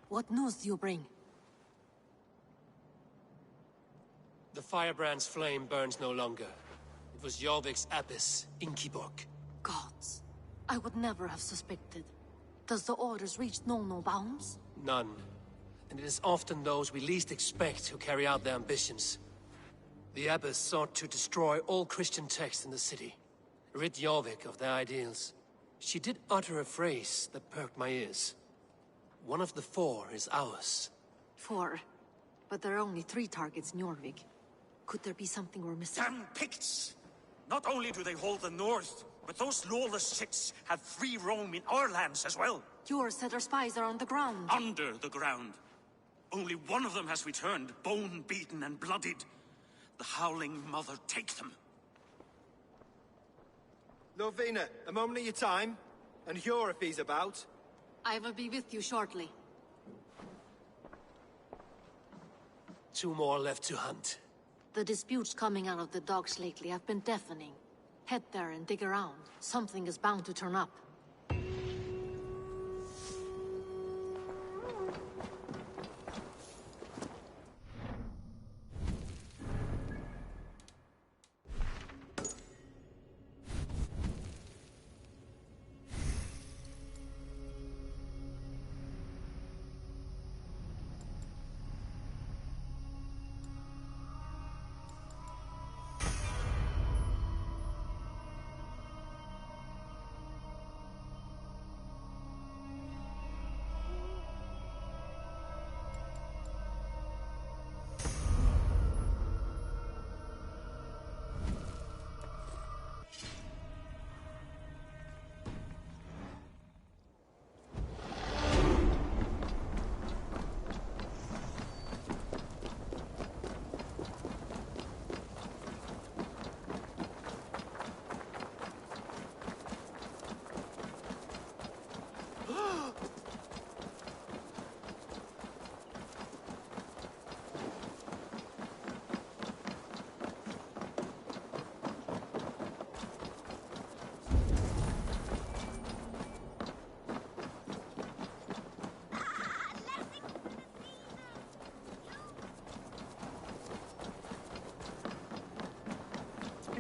What news do you bring? The firebrand's flame burns no longer. It was Jorvik's abbess, Inkiborg. Gods. I would never have suspected. Does the orders reach no bounds? None. And it is often those we least expect who carry out their ambitions. The abbess sought to destroy all Christian texts in the city, rid Jorvik of their ideals. She did utter a phrase that perked my ears. One of the 4 is ours. 4? But there are only 3 targets in Jorvik. Could there be something we're missing? Damn Picts! Not only do they hold the north, but those lawless shits have free roam in our lands as well. Yours said our spies are on the ground. Under the ground. Only one of them has returned, bone-beaten and bloodied. The Howling Mother take them. Lovina, a moment of your time. And Hjor if he's about. I will be with you shortly. 2 more left to hunt. The disputes coming out of the docks lately have been deafening. Head there and dig around. Something is bound to turn up.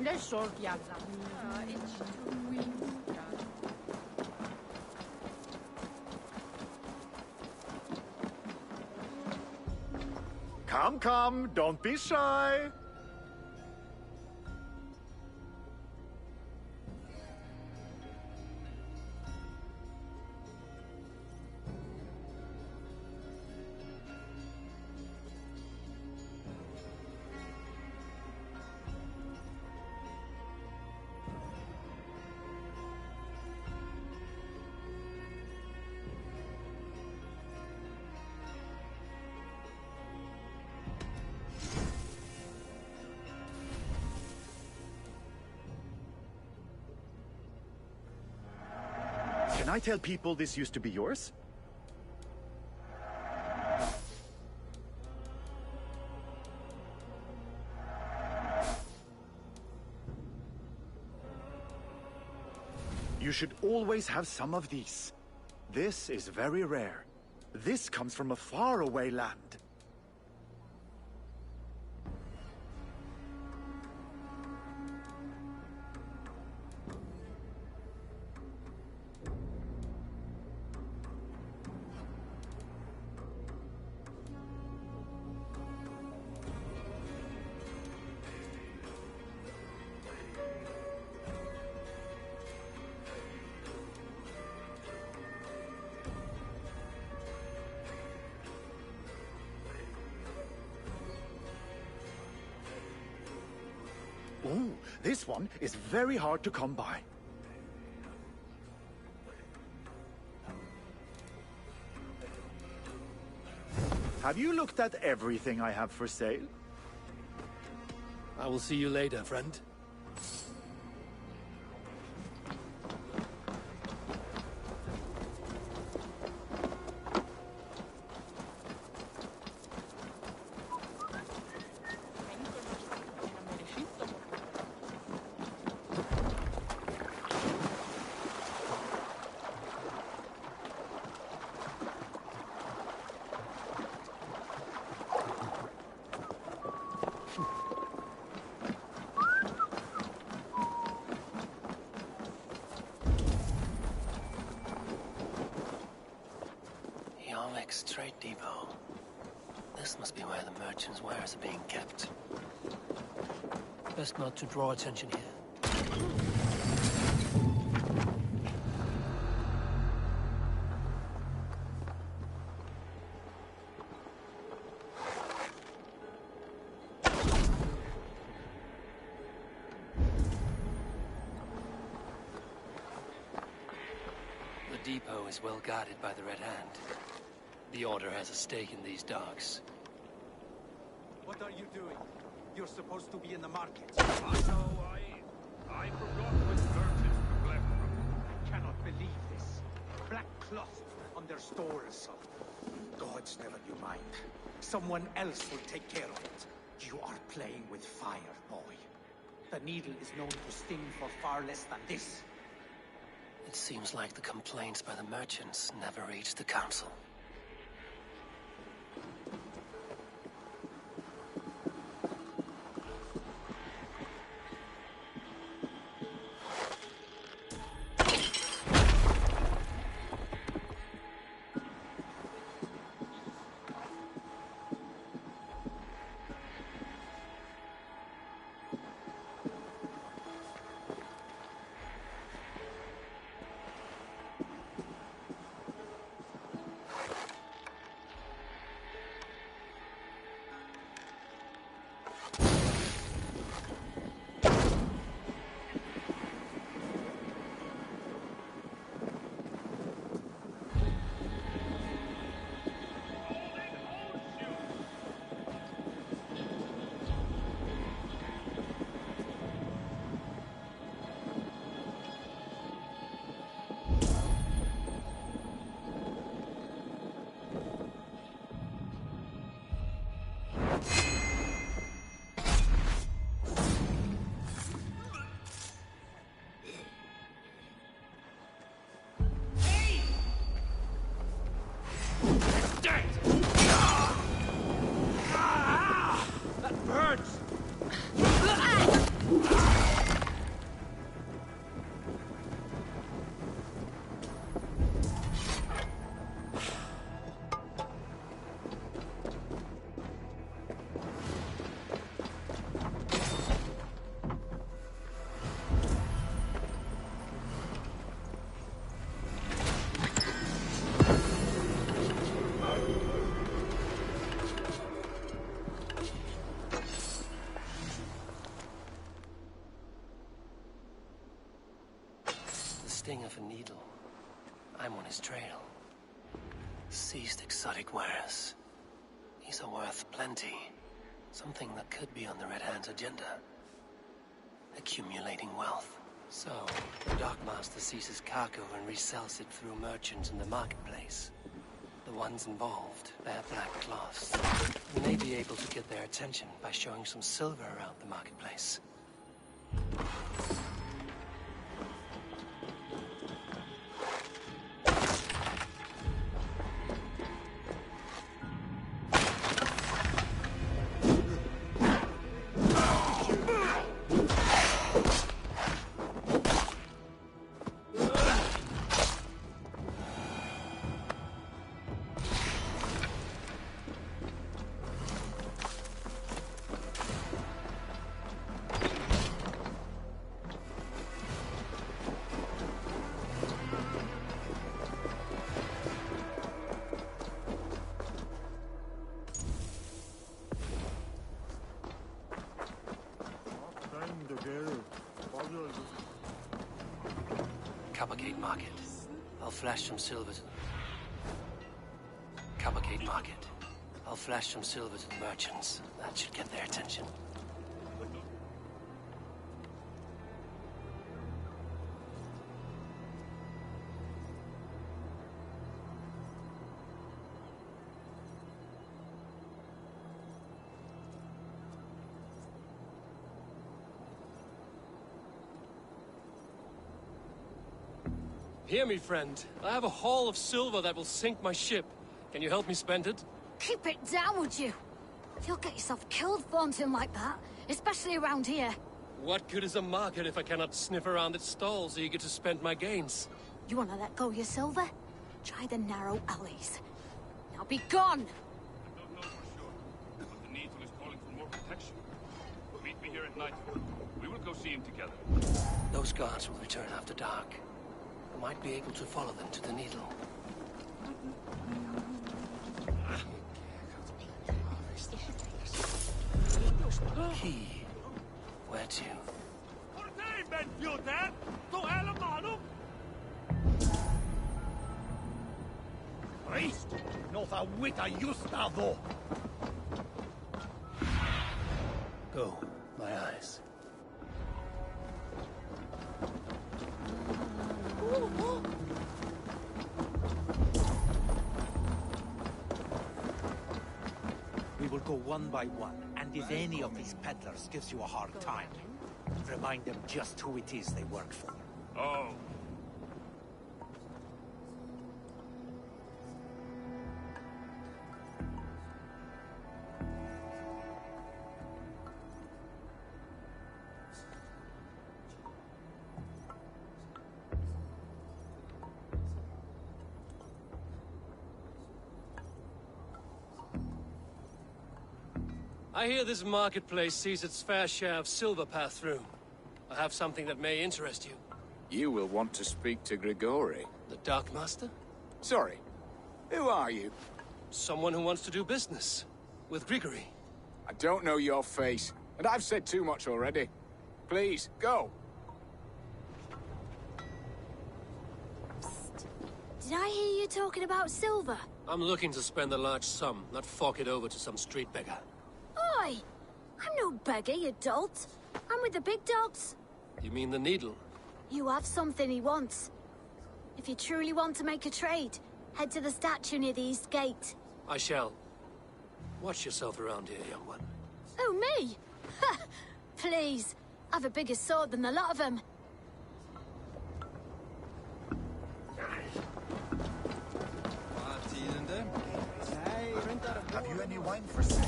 Le sort jävla. Come, don't be shy. I tell people this used to be yours? You should always have some of these. This is very rare. This comes from a faraway land. Ooh, this one is very hard to come by. Have you looked at everything I have for sale? I will see you later, friend. Trade depot. This must be where the merchants' wares are being kept. Best not to draw attention here. The depot is well guarded by the Red Hand. The Order has a stake in these docks. What are you doing? You're supposed to be in the market. I forgot which merchants to collect from. I cannot believe this. Black cloth on their stores. Gods never knew mine. Someone else will take care of it. You are playing with fire, boy. The needle is known to sting for far less than this. It seems like the complaints by the merchants never reached the council. Sting of a needle. I'm on his trail. Seized exotic wares. These are worth plenty. Something that could be on the Red Hand's agenda. Accumulating wealth. So, the Dockmaster seizes cargo and resells it through merchants in the marketplace. The ones involved bear black cloths. We may be able to get their attention by showing some silver around the marketplace. Coppergate Market. I'll flash some silver to them. Coppergate Market. I'll flash some silver to the merchants. That should get their attention. Hear me, friend. I have a haul of silver that will sink my ship. Can you help me spend it? Keep it down, would you? You'll get yourself killed flaunting like that, especially around here. What good is a market if I cannot sniff around its stalls eager to spend my gains? You want to let go of your silver? Try the narrow alleys. Now be gone! I don't know for sure, but the Needle is calling for more protection. Meet me here at night. We will go see him together. Those guards will return after dark. I might be able to follow them to the Needle. Key. Where to? Priest, not a wit I used now, though. Go, my eyes. We will go one by one, and if any of these peddlers gives you a hard time, remind them just who it is they work for. Oh. I hear this marketplace sees its fair share of silver pass through. I have something that may interest you. You will want to speak to Grigori. The Darkmaster? Sorry. Who are you? Someone who wants to do business. With Grigori. I don't know your face, and I've said too much already. Please, go. Did I hear you talking about silver? I'm looking to spend a large sum, not fork it over to some street beggar. Oi! I'm no beggar, you dolt. I'm with the big dogs. You mean the Needle? You have something he wants. If you truly want to make a trade, head to the statue near the east gate. I shall. Watch yourself around here, young one. Oh, me? Ha! Please. I've a bigger sword than the lot of them. Have you any wine for sale?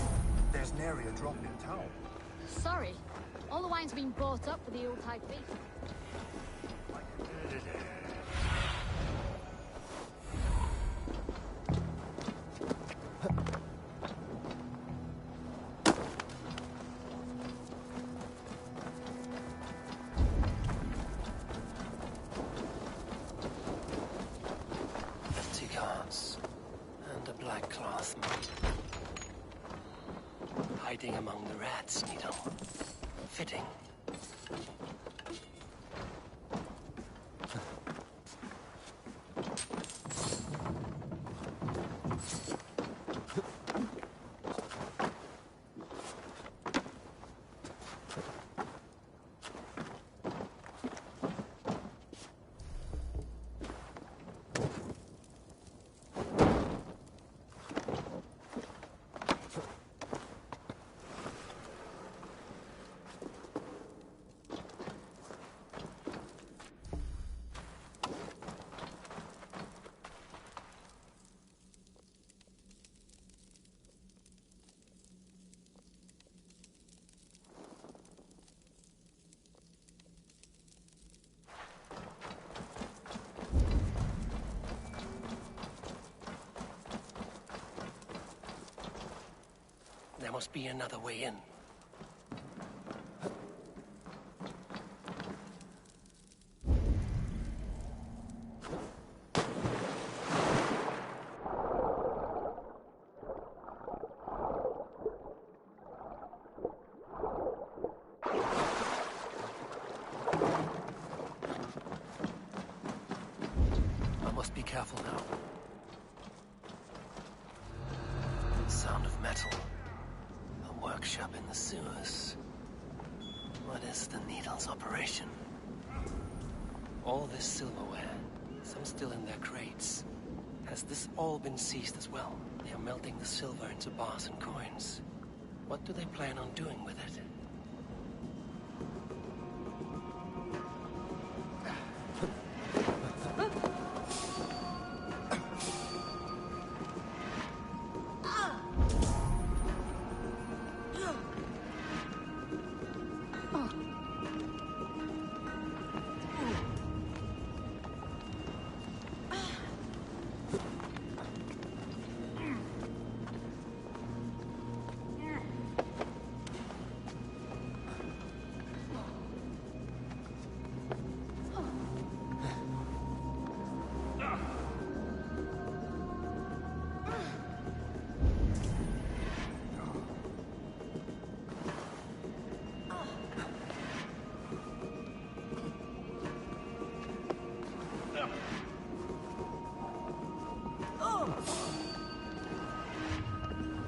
There's nary a drop in town. Sorry. All the wine's been bought up for the Yuletide Feast. Empty carts. And a black cloth. Hiding among the rats, Needle. Fitting. must be another way in. I must be careful now. Sound of metal. A workshop in the sewers. What is the Needle's operation? All this silverware, some still in their crates. Has this all been seized as well? They are melting the silver into bars and coins. What do they plan on doing with it?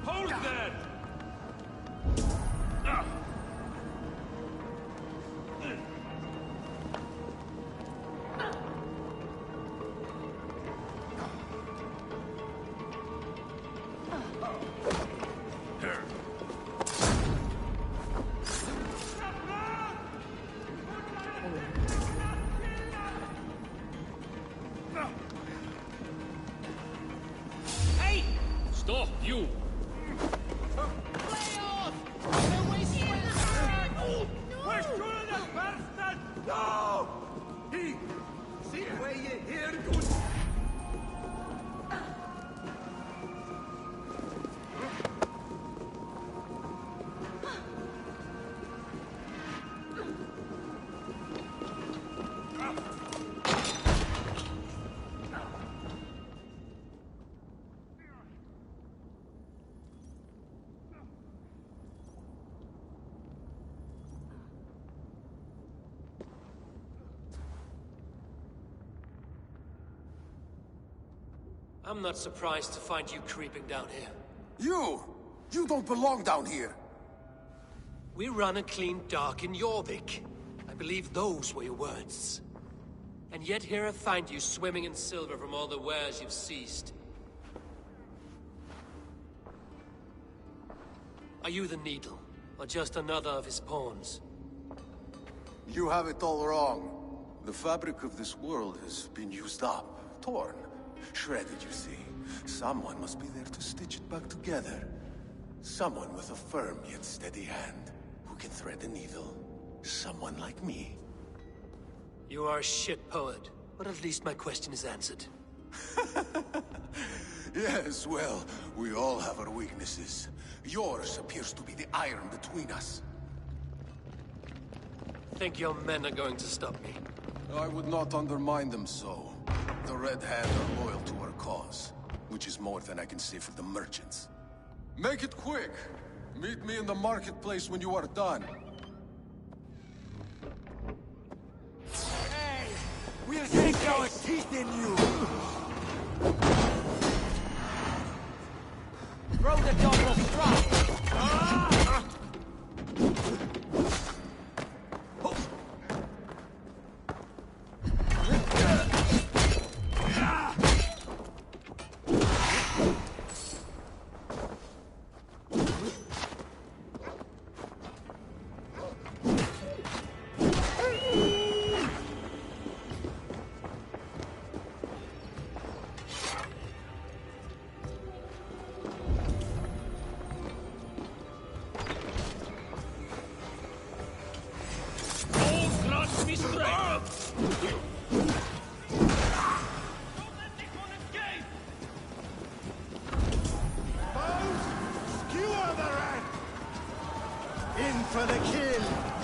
Hold there! Hey! Stop, you! No! He! See where you here, good. I'm not surprised to find you creeping down here. You don't belong down here! We run a clean dock in Jorvik. I believe those were your words. And yet here I find you swimming in silver from all the wares you've seized. Are you the Needle, or just another of his pawns? You have it all wrong. The fabric of this world has been used up, torn, shredded, you see. Someone must be there to stitch it back together. Someone with a firm yet steady hand, who can thread the needle. Someone like me. You are a shit poet, but at least my question is answered. Yes, well, we all have our weaknesses. Yours appears to be the iron between us. Think your men are going to stop me? I would not undermine them so. The Red Hand are loyal to our cause, which is more than I can say for the merchants. Make it quick! Meet me in the marketplace when you are done. Hey! We'll take our teeth in you! Throw the double strike! Skewer the rat! In for the kill!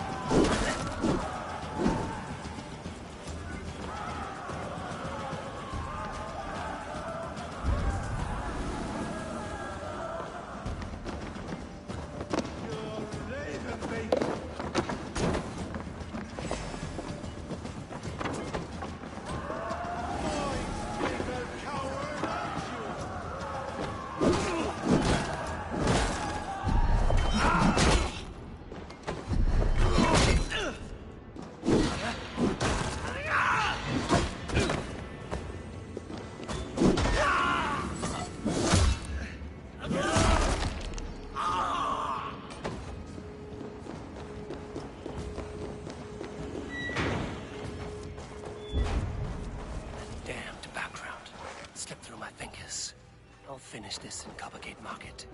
I'll finish this in Coppergate Market.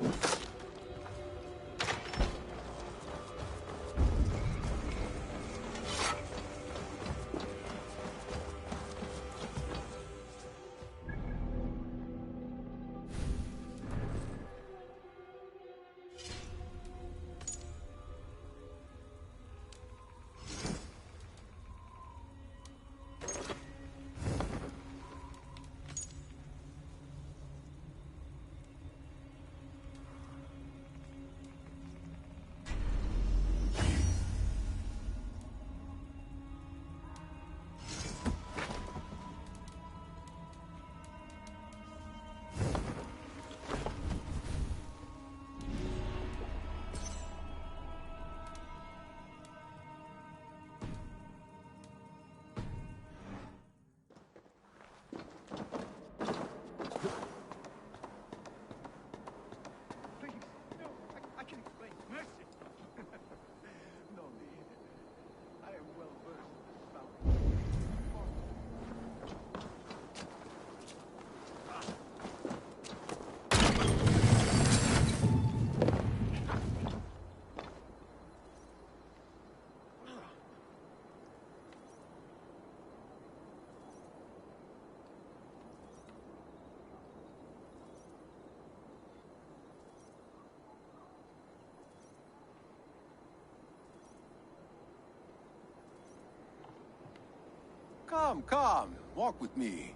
Come, come. Walk with me.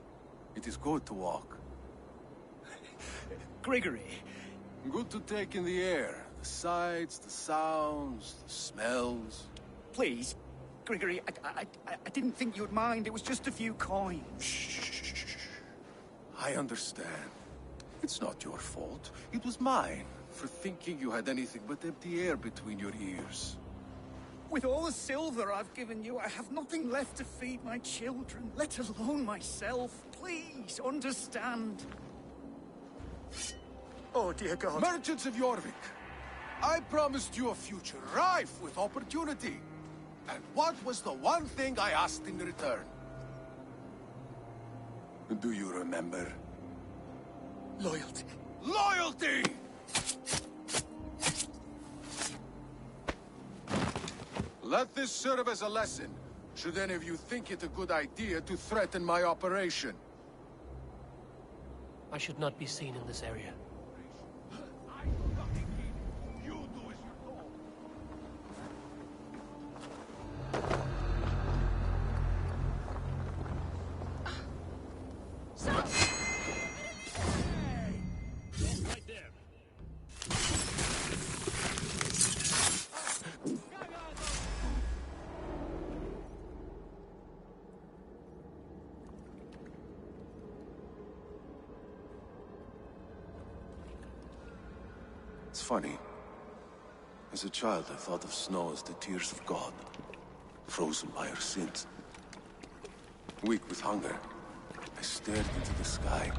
It is good to walk. Gregory. Good to take in the air. The sights, the sounds, the smells. Please, Gregory, I didn't think you'd mind. It was just a few coins. Shh. I understand. It's not your fault. It was mine, for thinking you had anything but empty air between your ears. With all the silver I've given you, I have nothing left to feed my children, let alone myself. Please, understand. Oh, dear God. Merchants of Jorvik, I promised you a future rife with opportunity. And what was the one thing I asked in return? Do you remember? Loyalty. Loyalty! Let this serve as a lesson, should any of you think it a good idea to threaten my operation. I should not be seen in this area. It's funny. As a child, I thought of snow as the tears of God, frozen by our sins. Weak with hunger, I stared into the sky,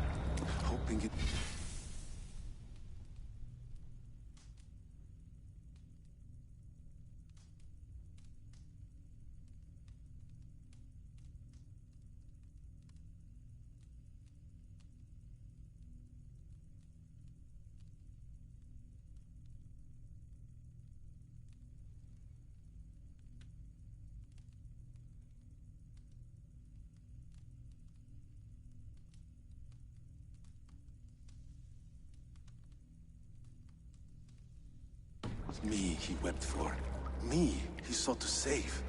hoping it... Me he wept for. Me he sought to save.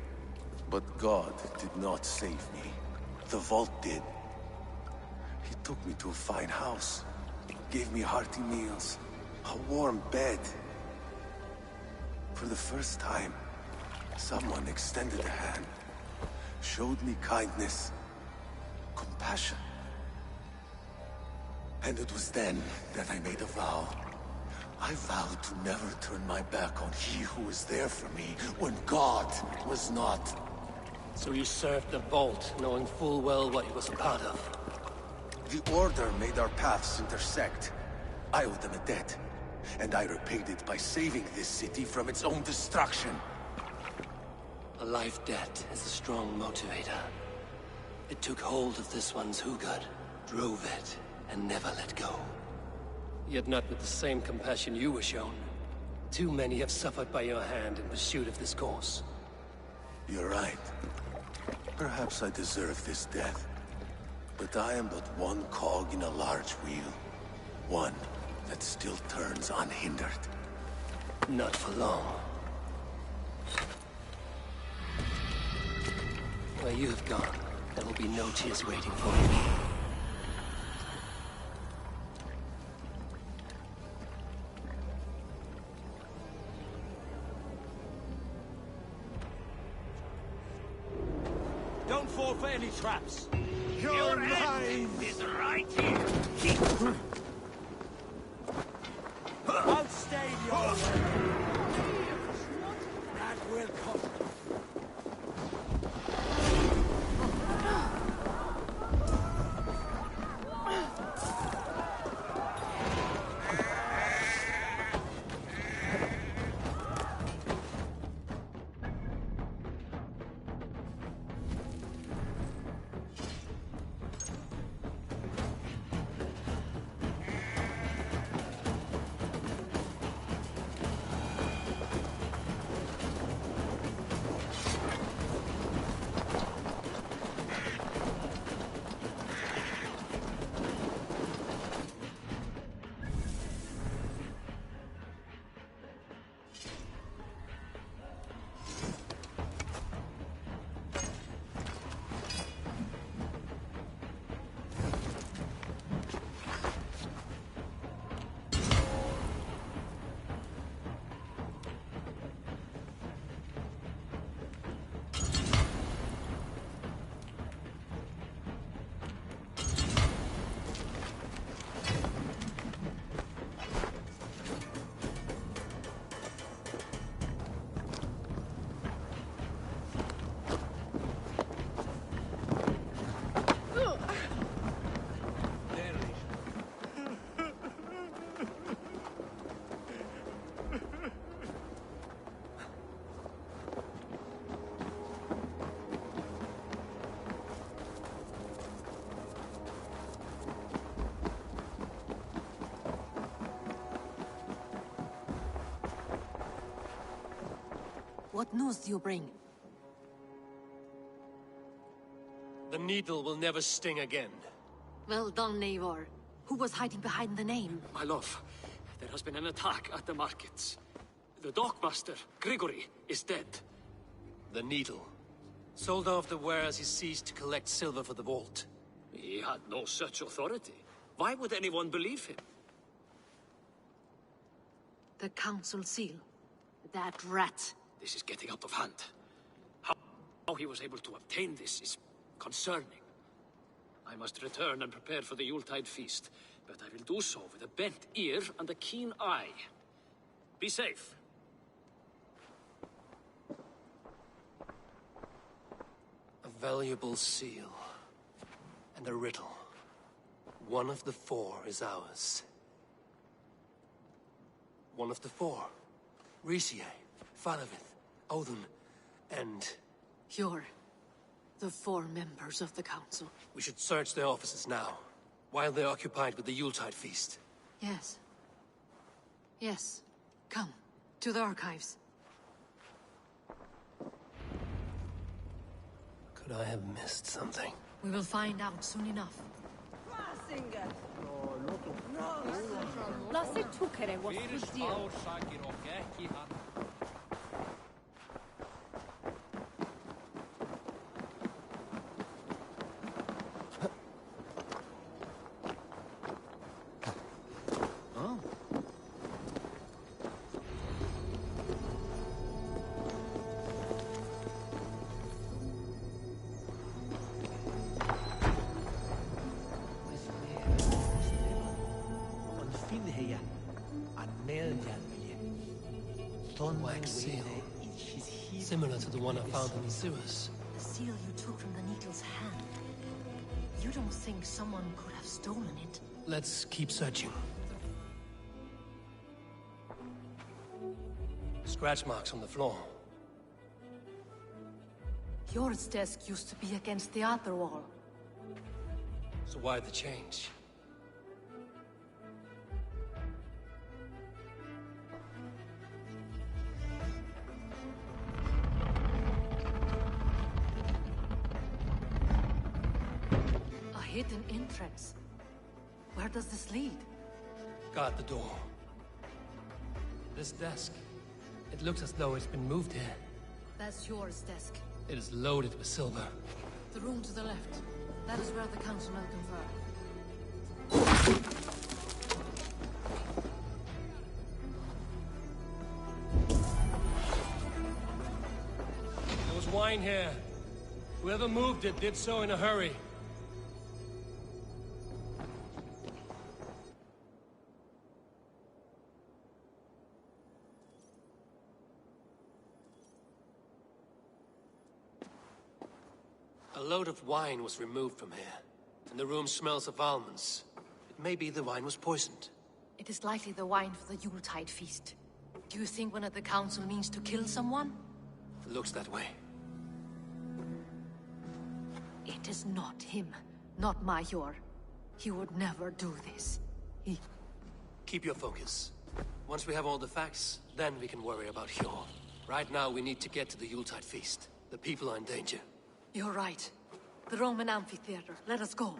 But God did not save me. The vault did. He took me to a fine house, gave me hearty meals, a warm bed. For the first time, someone extended a hand, showed me kindness, compassion. And it was then that I made a vow. I vowed to never turn my back on he who was there for me when God was not. So you served the Vault, knowing full well what it was a part of. The Order made our paths intersect. I owed them a debt, and I repaid it by saving this city from its own destruction. A life debt is a strong motivator. It took hold of this one's Hugad, drove it, and never let go. Yet not with the same compassion you were shown. Too many have suffered by your hand in pursuit of this cause. You're right. Perhaps I deserve this death. But I am but one cog in a large wheel. One that still turns unhindered. Not for long. Where you have gone, there will be no tears waiting for you. Don't fall for any traps. Your end is right here. I'll stay your way. That will come. What news do you bring? The needle will never sting again. Well done, Eivor. Who was hiding behind the name? My love, there has been an attack at the markets. The dockmaster, Grigory, is dead. The needle. Sold off the wares he seized to collect silver for the vault. He had no such authority. Why would anyone believe him? The council seal. That rat. This is getting out of hand. How he was able to obtain this is concerning. I must return and prepare for the Yuletide Feast, but I will do so with a bent ear and a keen eye. Be safe. A valuable seal. And a riddle. One of the four is ours. One of the four. Rhys, Falavith, Odin, and... You're the four members of the council. We should search their offices now, while they're occupied with the Yuletide Feast. Yes. Yes. Come, to the archives. Could I have missed something? We will find out soon enough. Lasið túkere was fustíl. Wax seal. Similar to the one I found in the sewers. The seal you took from the Needle's hand. You don't think someone could have stolen it? Let's keep searching. Scratch marks on the floor. Yours desk used to be against the other wall. So why the change? A hidden entrance. Where does this lead? Guard the door. This desk. It looks as though it's been moved here. That's yours desk. It is loaded with silver. The room to the left. That is where the councilmen confer. There was wine here. Whoever moved it did so in a hurry. A load of wine was removed from here, and the room smells of almonds. It may be the wine was poisoned. It is likely the wine for the Yuletide Feast. Do you think one of the council means to kill someone? It looks that way. It is not him, not Major. He would never do this. He... Keep your focus. Once we have all the facts, then we can worry about Hjor. Right now, we need to get to the Yuletide Feast. The people are in danger. You're right. The Roman Amphitheater. Let us go.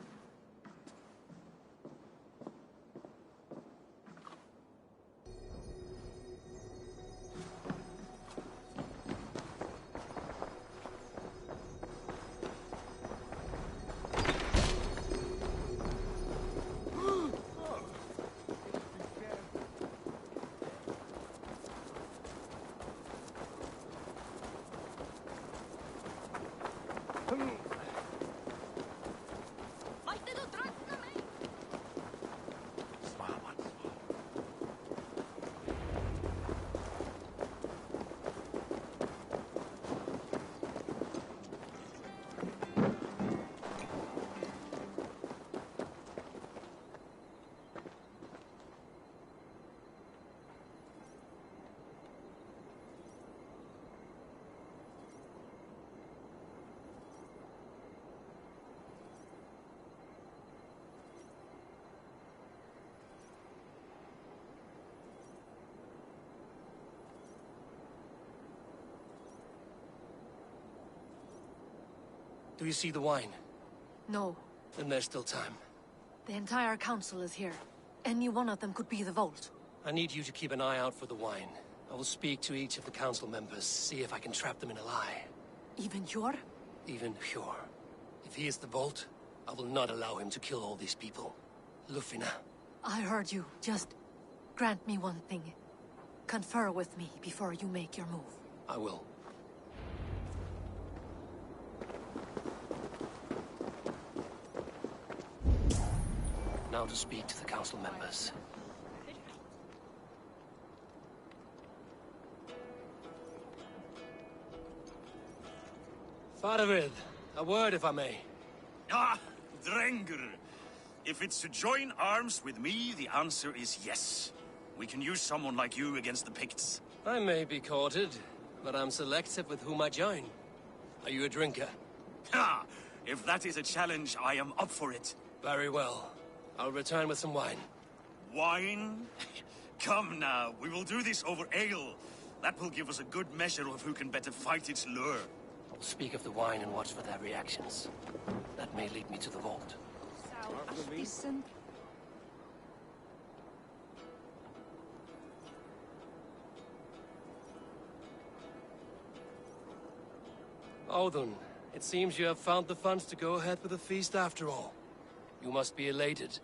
Do you see the wine? No. Then there's still time. The entire council is here. Any one of them could be the vault. I need you to keep an eye out for the wine. I will speak to each of the council members, see if I can trap them in a lie. Even Hjor? Even Hjor. If he is the vault, I will not allow him to kill all these people. Lufina. I heard you. Just grant me one thing. Confer with me before you make your move. I will. Now to speak to the council members. Faravid, a word if I may. Ah, Drengr. If it's to join arms with me, the answer is yes. We can use someone like you against the Picts. I may be courted, but I'm selective with whom I join. Are you a drinker? Ah, if that is a challenge, I am up for it. Very well. I'll return with some wine. Wine? Come now, we will do this over ale. That will give us a good measure of who can better fight its lure. I'll speak of the wine and watch for their reactions. That may lead me to the vault. Audun, it seems you have found the funds to go ahead with the feast after all. You must be elated.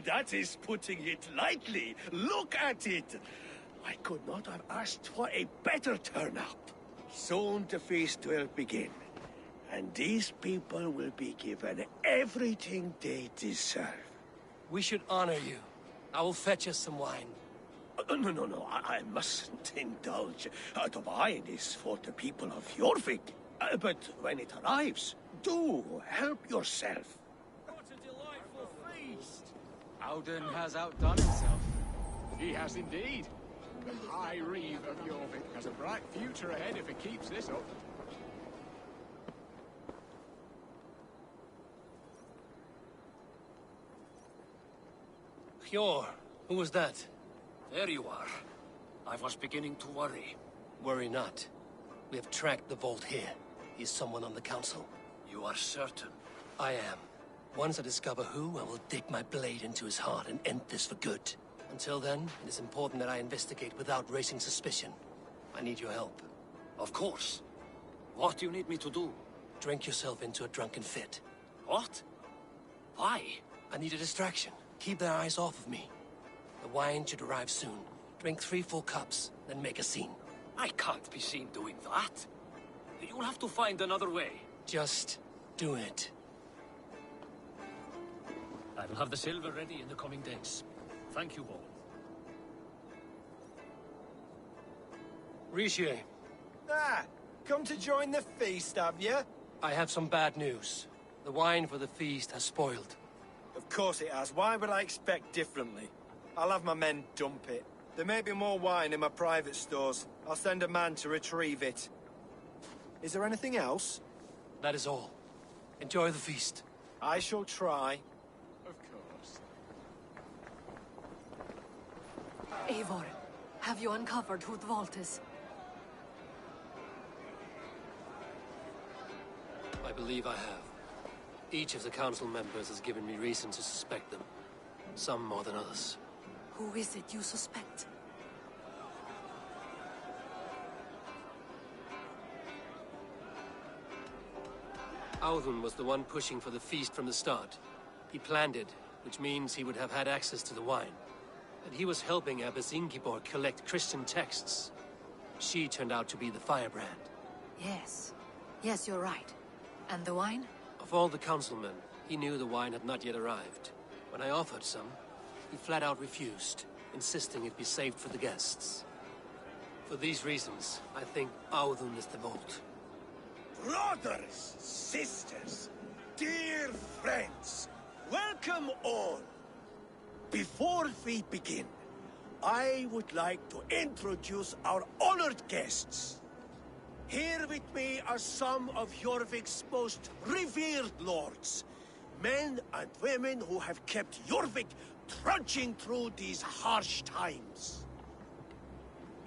That is putting it lightly. Look at it. I could not have asked for a better turnout. Soon the feast will begin, and these people will be given everything they deserve. We should honor you. I will fetch us some wine. No, I mustn't indulge. The wine is for the people of Jorvik. But when it arrives, do help yourself. What a delightful feast! Audun has outdone himself. He has indeed. The High Reeve of Jorvik has a bright future ahead if it keeps this up. Hjor, who was that? There you are. I was beginning to worry. Worry not. We have tracked the vault here. He is someone on the council. You are certain? I am. Once I discover who, I will dig my blade into his heart and end this for good. Until then, it is important that I investigate without raising suspicion. I need your help. Of course. What do you need me to do? Drink yourself into a drunken fit. What? Why? I need a distraction. Keep their eyes off of me. The wine should arrive soon. Drink 3 full cups, then make a scene. I can't be seen doing that. You'll have to find another way. Just do it. I will have the silver ready in the coming days. Thank you all. Rhys, Come to join the feast, have you? I have some bad news. The wine for the feast has spoiled. Of course it has. Why would I expect differently? I'll have my men dump it. There may be more wine in my private stores. I'll send a man to retrieve it. Is there anything else? That is all. Enjoy the feast. I shall try. Of course. Eivor, have you uncovered who the vault is? I believe I have. Each of the council members has given me reason to suspect them. Some more than others. Who is it you suspect? Audun was the one pushing for the feast from the start. He planned it, which means he would have had access to the wine. And he was helping Abbess Ingeborg collect Christian texts. She turned out to be the firebrand. Yes. Yes, you're right. And the wine? Of all the councilmen, he knew the wine had not yet arrived. When I offered some, he flat out refused, insisting it be saved for the guests. For these reasons, I think Audun is the vault. Brothers, sisters, dear friends, welcome all. Before we begin, I would like to introduce our honored guests. Here with me are some of Jorvik's most revered lords, men and women who have kept Jorvik trudging through these harsh times.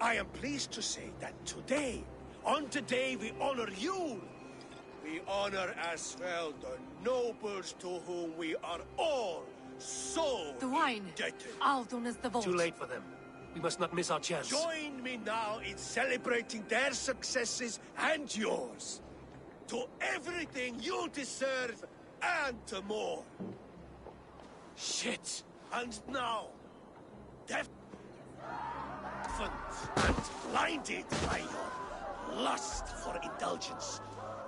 I am pleased to say that today, on the day we honor you, we honor as well the nobles to whom we are all so the wine. indebted. Audun is the vault. Too late for them. We must not miss our chance. Join me now in celebrating their successes and yours. To everything you deserve and more. Shit! And now, deafened and blinded by your lust for indulgence,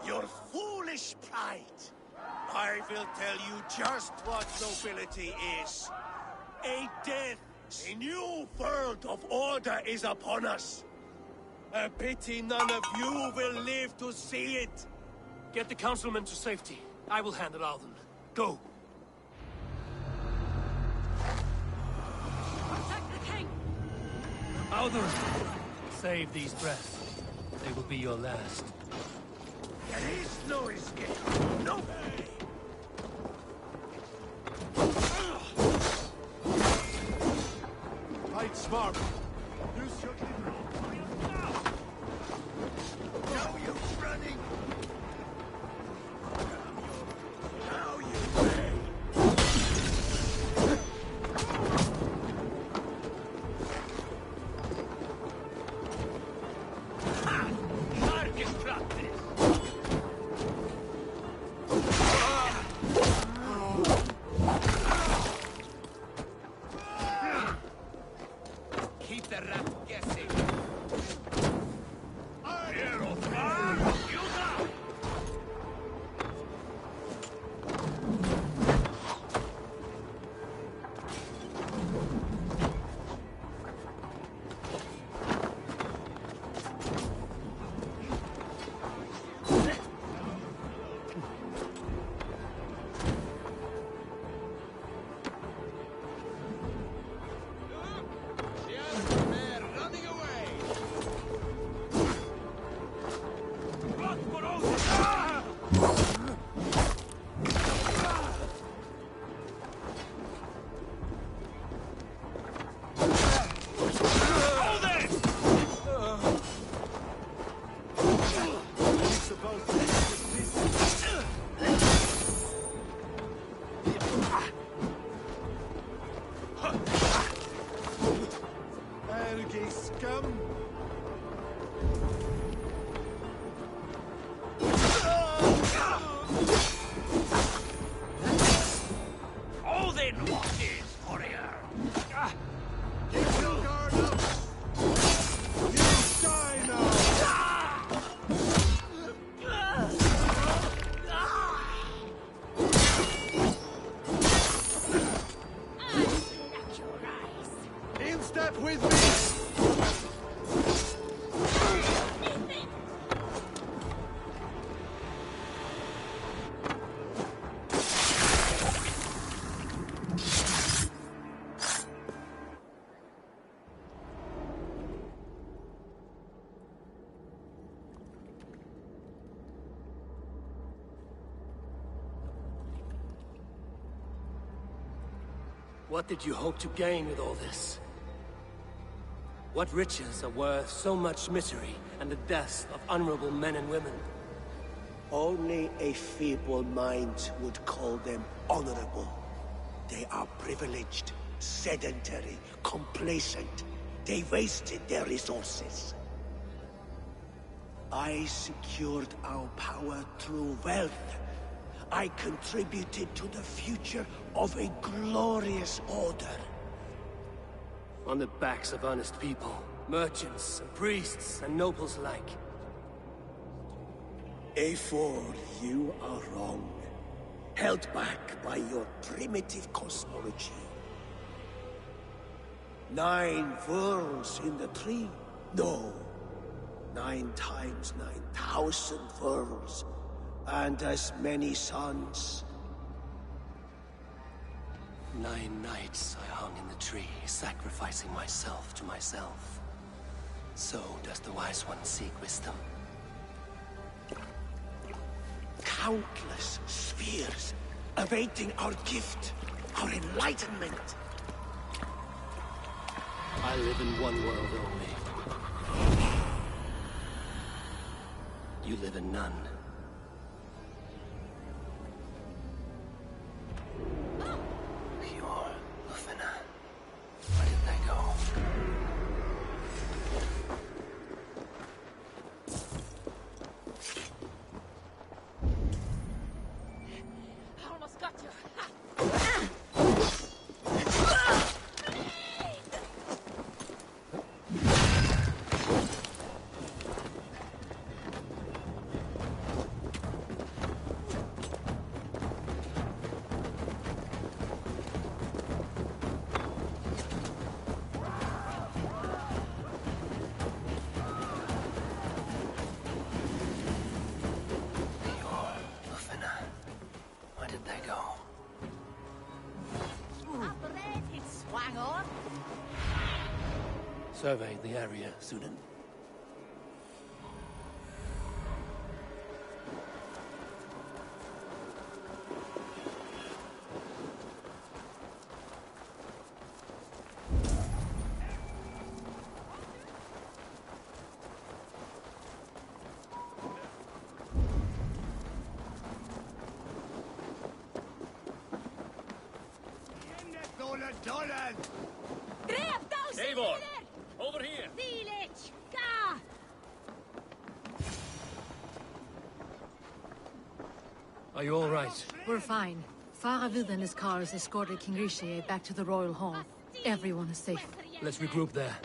your foolish pride, I will tell you just what nobility is. A death, a new world of order is upon us. A pity none of you will live to see it. Get the councilmen to safety. I will handle Audun. Go! Protect the king! Audun! Save these breaths. They will be your last. There is no escape. No way! Fight smart. Use your liberal. Now you're running. Now you pay. Target What did you hope to gain with all this? What riches are worth so much misery and the deaths of honorable men and women? Only a feeble mind would call them honorable. They are privileged, sedentary, complacent. They wasted their resources. I secured our power through wealth. I contributed to the future of a glorious order. On the backs of honest people, merchants and priests and nobles alike. Eivor, you are wrong. Held back by your primitive cosmology. 9 worlds in the tree? No. 9 times 9,000 worlds. And as many suns. 9 nights I hung in the tree, sacrificing myself to myself. So does the Wise One seek wisdom. Countless spheres, awaiting our gift, our enlightenment. I live in one world only. You live in none. Where did they go? I almost got you. Survey the area, Sudan. Eivor! Over here! Village! Ga! Are you all right? We're fine. Faravid and his cars escorted King Rishi back to the Royal Hall. Everyone is safe. Let's regroup there.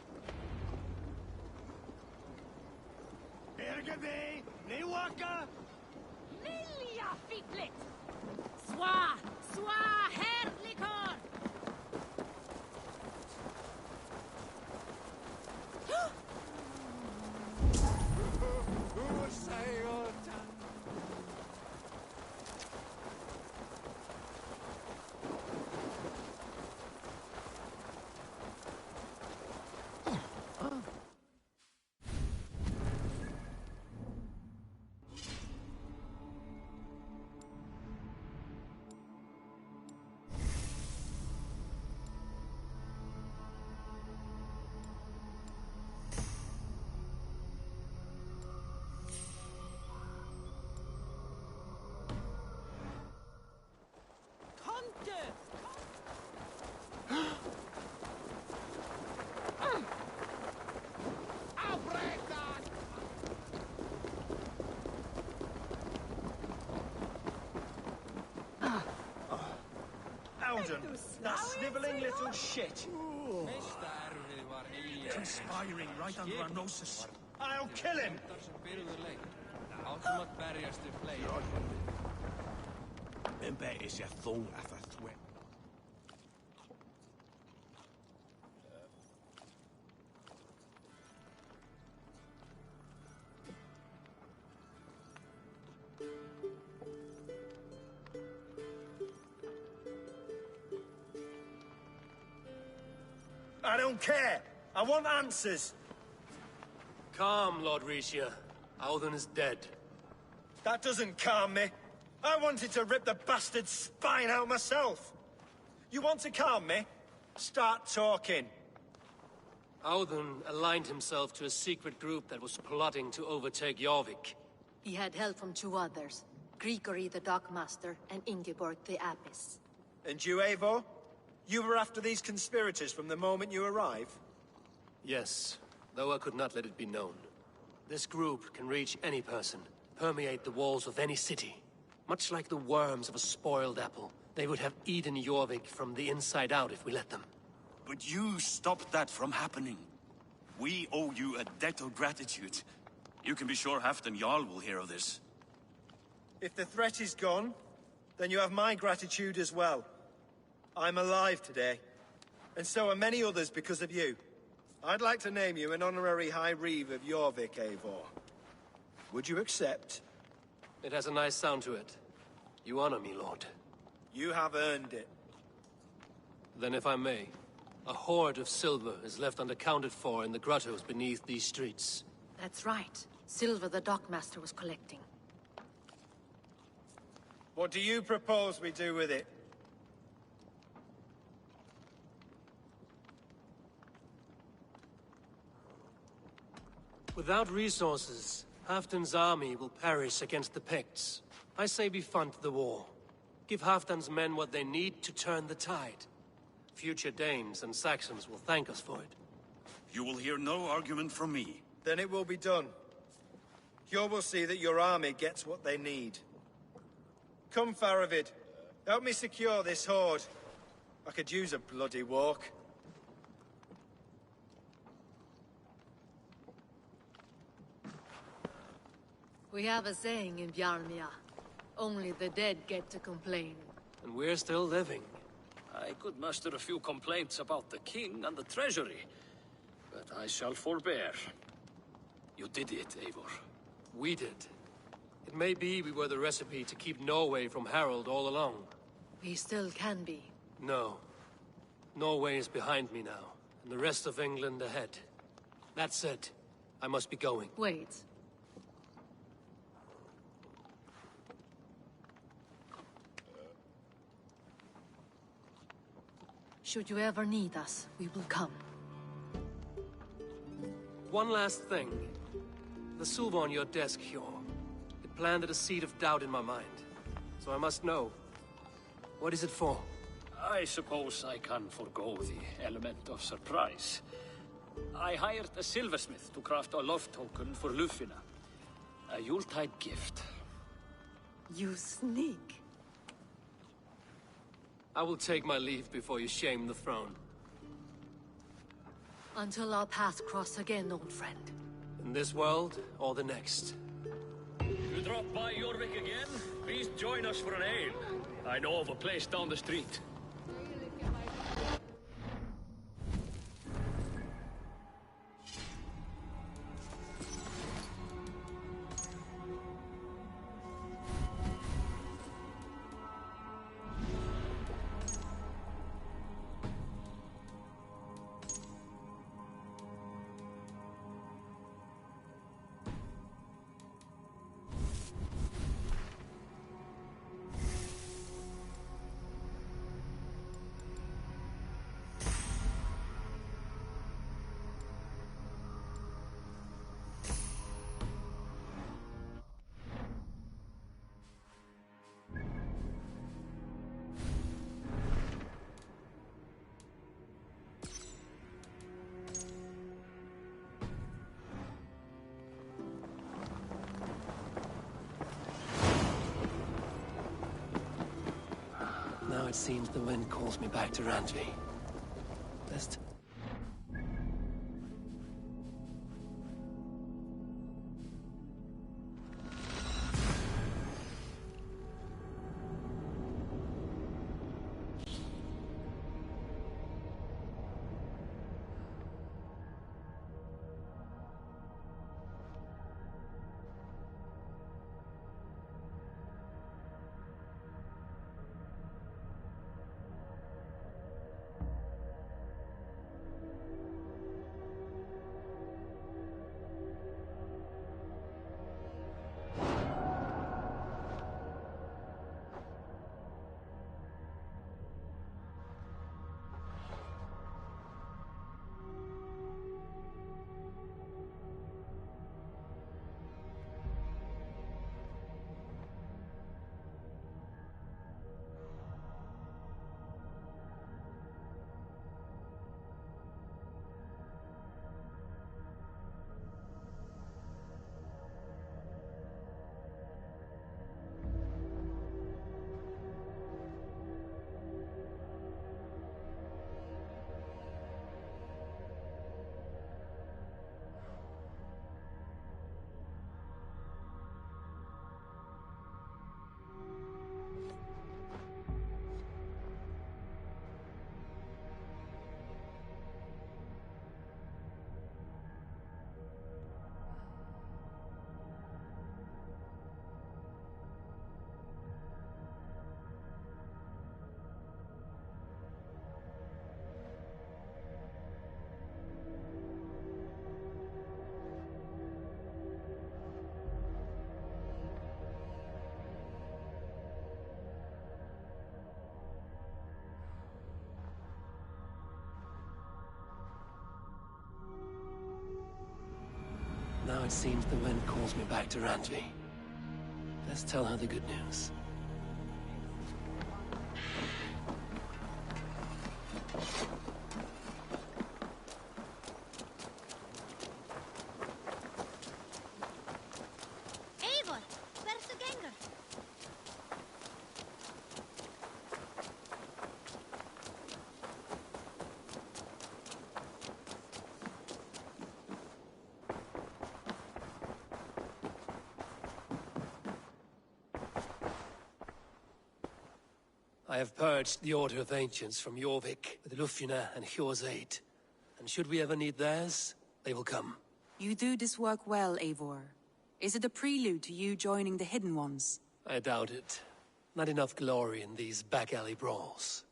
Lilja fipplet! Swa! Swa herrlikor! Alden, that sniveling little shit. Conspiring right under our noses. I'll kill him! I don't care. I want answers. Calm, Lord Rhys. Alden is dead. That doesn't calm me. I wanted to rip the bastard's spine out myself. You want to calm me? Start talking. Audun aligned himself to a secret group that was plotting to overtake Jorvik. He had help from two others, Grigory the Dockmaster and Ingeborg the Abbess. And you, Eivor? You were after these conspirators from the moment you arrived? Yes, though I could not let it be known. This group can reach any person, permeate the walls of any city. Much like the worms of a spoiled apple, they would have eaten Jorvik from the inside out if we let them. But you stopped that from happening. We owe you a debt of gratitude. You can be sure Halfdan Jarl will hear of this. If the threat is gone, then you have my gratitude as well. I'm alive today, and so are many others because of you. I'd like to name you an honorary High Reeve of Jorvik, Eivor. Would you accept? It has a nice sound to it. You honor me, Lord. You have earned it. Then if I may, a hoard of silver is left unaccounted for in the grottos beneath these streets. That's right. Silver the Dockmaster was collecting. What do you propose we do with it? Without resources, Halfdan's army will perish against the Picts. I say we fund the war. Give Halfdan's men what they need to turn the tide. Future Danes and Saxons will thank us for it. You will hear no argument from me. Then it will be done. You will see that your army gets what they need. Come, Faravid. Help me secure this hoard. I could use a bloody walk. We have a saying in Bjarmia. Only the dead get to complain. And we're still living. I could muster a few complaints about the king and the treasury, but I shall forbear. You did it, Eivor. We did. It may be we were the recipe to keep Norway from Harald all along. We still can be. No. Norway is behind me now, and the rest of England ahead. That said, I must be going. Wait. Should you ever need us, we will come. One last thing. The silver on your desk, Hjor. It planted a seed of doubt in my mind. So I must know. What is it for? I suppose I can forego the element of surprise. I hired a silversmith to craft a love token for Lufina. A Yuletide gift. You sneak. I will take my leave before you shame the throne. Until our paths cross again, old friend. In this world, or the next. You drop by Jorvik again? Please join us for an ale. I know of a place down the street. Now it seems the wind calls me back to Randvi. Best... it seems the wind calls me back to Randvi. Let's tell her the good news. Eivor, verso Gengar. I have purged the Order of Ancients from Jorvik with Lufjuna and Hjor's aid. And should we ever need theirs, they will come. You do this work well, Eivor. Is it a prelude to you joining the Hidden Ones? I doubt it. Not enough glory in these back-alley brawls.